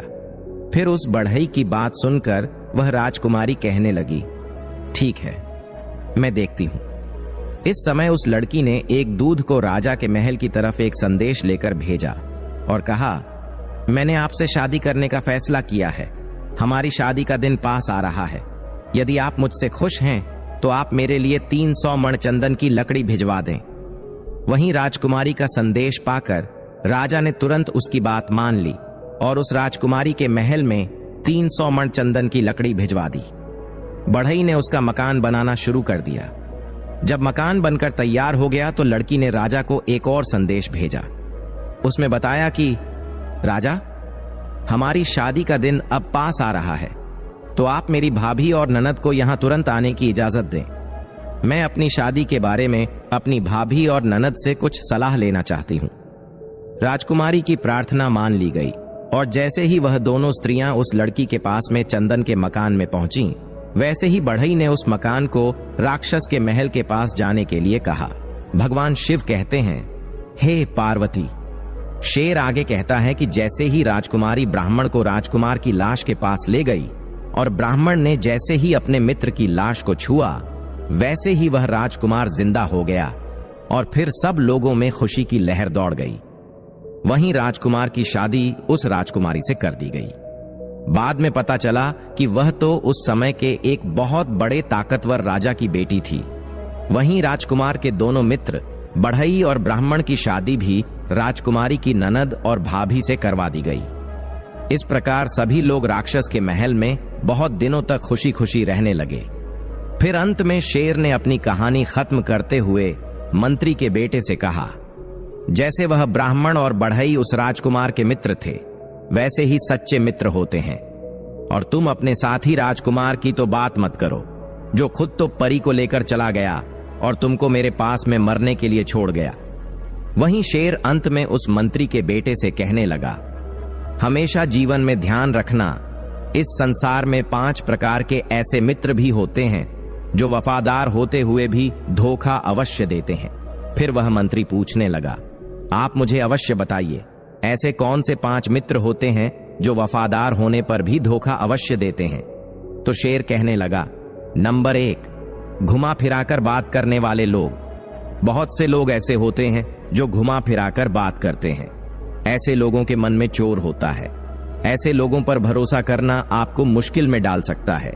फिर उस बढ़ई की बात सुनकर वह राजकुमारी कहने लगी, ठीक है, मैं देखती हूं। इस समय उस लड़की ने एक दूध को राजा के महल की तरफ एक संदेश लेकर भेजा और कहा, मैंने आपसे शादी करने का फैसला किया है। हमारी शादी का दिन पास आ रहा है। यदि आप मुझसे खुश हैं तो आप मेरे लिए 300 मण चंदन की लकड़ी भिजवा दें। वहीं राजकुमारी का संदेश पाकर राजा ने तुरंत उसकी बात मान ली और उस राजकुमारी के महल में 300 मण चंदन की लकड़ी भिजवा दी। बढ़ई ने उसका मकान बनाना शुरू कर दिया। जब मकान बनकर तैयार हो गया तो लड़की ने राजा को एक और संदेश भेजा। उसमें बताया कि राजा, हमारी शादी का दिन अब पास आ रहा है, तो आप मेरी भाभी और ननद को यहां तुरंत आने की इजाजत दें। मैं अपनी शादी के बारे में अपनी भाभी और ननद से कुछ सलाह लेना चाहती हूं। राजकुमारी की प्रार्थना मान ली गई और जैसे ही वह दोनों स्त्रियां उस लड़की के पास में चंदन के मकान में पहुंची वैसे ही बढ़ई ने उस मकान को राक्षस के महल के पास जाने के लिए कहा। भगवान शिव कहते हैं, हे पार्वती। शेर आगे कहता है कि जैसे ही राजकुमारी ब्राह्मण को राजकुमार की लाश के पास ले गई और ब्राह्मण ने जैसे ही अपने मित्र की लाश को छुआ, वैसे ही वह राजकुमार जिंदा हो गया और फिर सब लोगों में खुशी की लहर दौड़ गई। वहीं राजकुमार की शादी उस राजकुमारी से कर दी गई। बाद में पता चला कि वह तो उस समय के एक बहुत बड़े ताकतवर राजा की बेटी थी। वहीं राजकुमार के दोनों मित्र बढ़ई और ब्राह्मण की शादी भी राजकुमारी की ननद और भाभी से करवा दी गई। इस प्रकार सभी लोग राक्षस के महल में बहुत दिनों तक खुशी खुशी रहने लगे। फिर अंत में शेर ने अपनी कहानी खत्म करते हुए मंत्री के बेटे से कहा, जैसे वह ब्राह्मण और बढ़ई उस राजकुमार के मित्र थे, वैसे ही सच्चे मित्र होते हैं। और तुम अपने साथी राजकुमार की तो बात मत करो, जो खुद तो परी को लेकर चला गया और तुमको मेरे पास में मरने के लिए छोड़ गया। वहीं शेर अंत में उस मंत्री के बेटे से कहने लगा, हमेशा जीवन में ध्यान रखना, इस संसार में 5 प्रकार के ऐसे मित्र भी होते हैं जो वफादार होते हुए भी धोखा अवश्य देते हैं। फिर वह मंत्री पूछने लगा, आप मुझे अवश्य बताइए, ऐसे कौन से 5 मित्र होते हैं जो वफादार होने पर भी धोखा अवश्य देते हैं? तो शेर कहने लगा, नंबर 1, घुमा फिराकर बात करने वाले लोग। बहुत से लोग ऐसे होते हैं जो घुमा फिराकर बात करते हैं। ऐसे लोगों के मन में चोर होता है। ऐसे लोगों पर भरोसा करना आपको मुश्किल में डाल सकता है,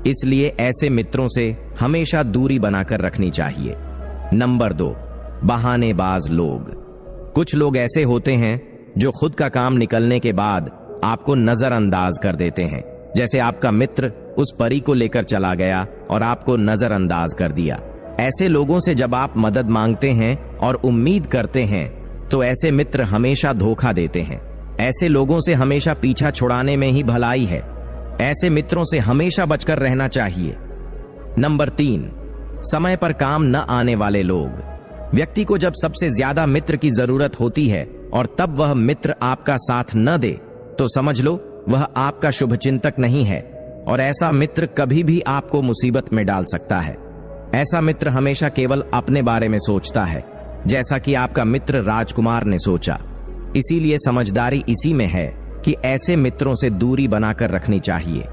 इसलिए ऐसे मित्रों से हमेशा दूरी बनाकर रखनी चाहिए। नंबर 2, बहानेबाज लोग। कुछ लोग ऐसे होते हैं जो खुद का काम निकलने के बाद आपको नजरअंदाज कर देते हैं। जैसे आपका मित्र उस परी को लेकर चला गया और आपको नजरअंदाज कर दिया। ऐसे लोगों से जब आप मदद मांगते हैं और उम्मीद करते हैं, तो ऐसे मित्र हमेशा धोखा देते हैं। ऐसे लोगों से हमेशा पीछा छुड़ाने में ही भलाई है। ऐसे मित्रों से हमेशा बचकर रहना चाहिए। नंबर 3, समय पर काम न आने वाले लोग। व्यक्ति को जब सबसे ज्यादा मित्र की जरूरत होती है और तब वह मित्र आपका साथ न दे, तो समझ लो वह आपका शुभचिंतक नहीं है और ऐसा मित्र कभी भी आपको मुसीबत में डाल सकता है। ऐसा मित्र हमेशा केवल अपने बारे में सोचता है, जैसा कि आपका मित्र राजकुमार ने सोचा। इसीलिए समझदारी इसी में है कि ऐसे मित्रों से दूरी बनाकर रखनी चाहिए।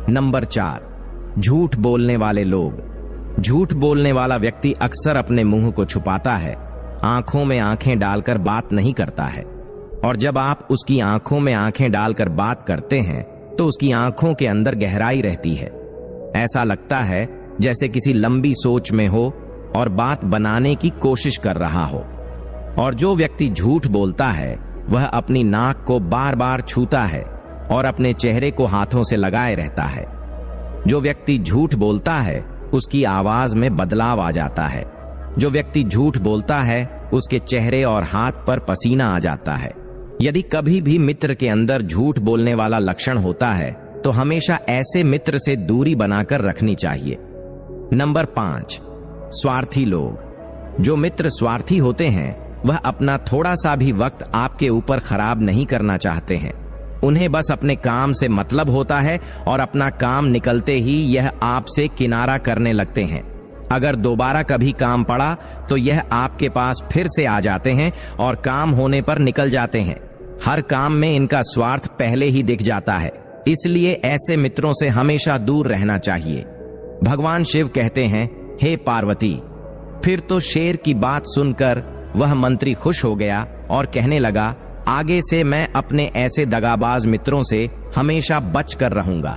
नंबर 4, झूठ बोलने वाले लोग। झूठ बोलने वाला व्यक्ति अक्सर अपने मुंह को छुपाता है, आंखों में आंखें डालकर बात नहीं करता है। और जब आप उसकी आंखों में आंखें डालकर बात करते हैं, तो उसकी आंखों के अंदर गहराई रहती है। ऐसा लगता है जैसे किसी लंबी सोच में हो और बात बनाने की कोशिश कर रहा हो। और जो व्यक्ति झूठ बोलता है, वह अपनी नाक को बार बार छूता है और अपने चेहरे को हाथों से लगाए रहता है। जो व्यक्ति झूठ बोलता है, उसकी आवाज में बदलाव आ जाता है। जो व्यक्ति झूठ बोलता है, उसके चेहरे और हाथ पर पसीना आ जाता है। यदि कभी भी मित्र के अंदर झूठ बोलने वाला लक्षण होता है, तो हमेशा ऐसे मित्र से दूरी बनाकर रखनी चाहिए। नंबर 5, स्वार्थी लोग। जो मित्र स्वार्थी होते हैं, वह अपना थोड़ा सा भी वक्त आपके ऊपर खराब नहीं करना चाहते हैं। उन्हें बस अपने काम से मतलब होता है और अपना काम निकलते ही यह आपसे किनारा करने लगते हैं। अगर दोबारा कभी काम पड़ा तो यह आपके पास फिर से आ जाते हैं और काम होने पर निकल जाते हैं। हर काम में इनका स्वार्थ पहले ही दिख जाता है, इसलिए ऐसे मित्रों से हमेशा दूर रहना चाहिए। भगवान शिव कहते हैं, हे पार्वती। फिर तो शेर की बात सुनकर वह मंत्री खुश हो गया और कहने लगा, आगे से मैं अपने ऐसे दगाबाज मित्रों से हमेशा बच कर रहूंगा।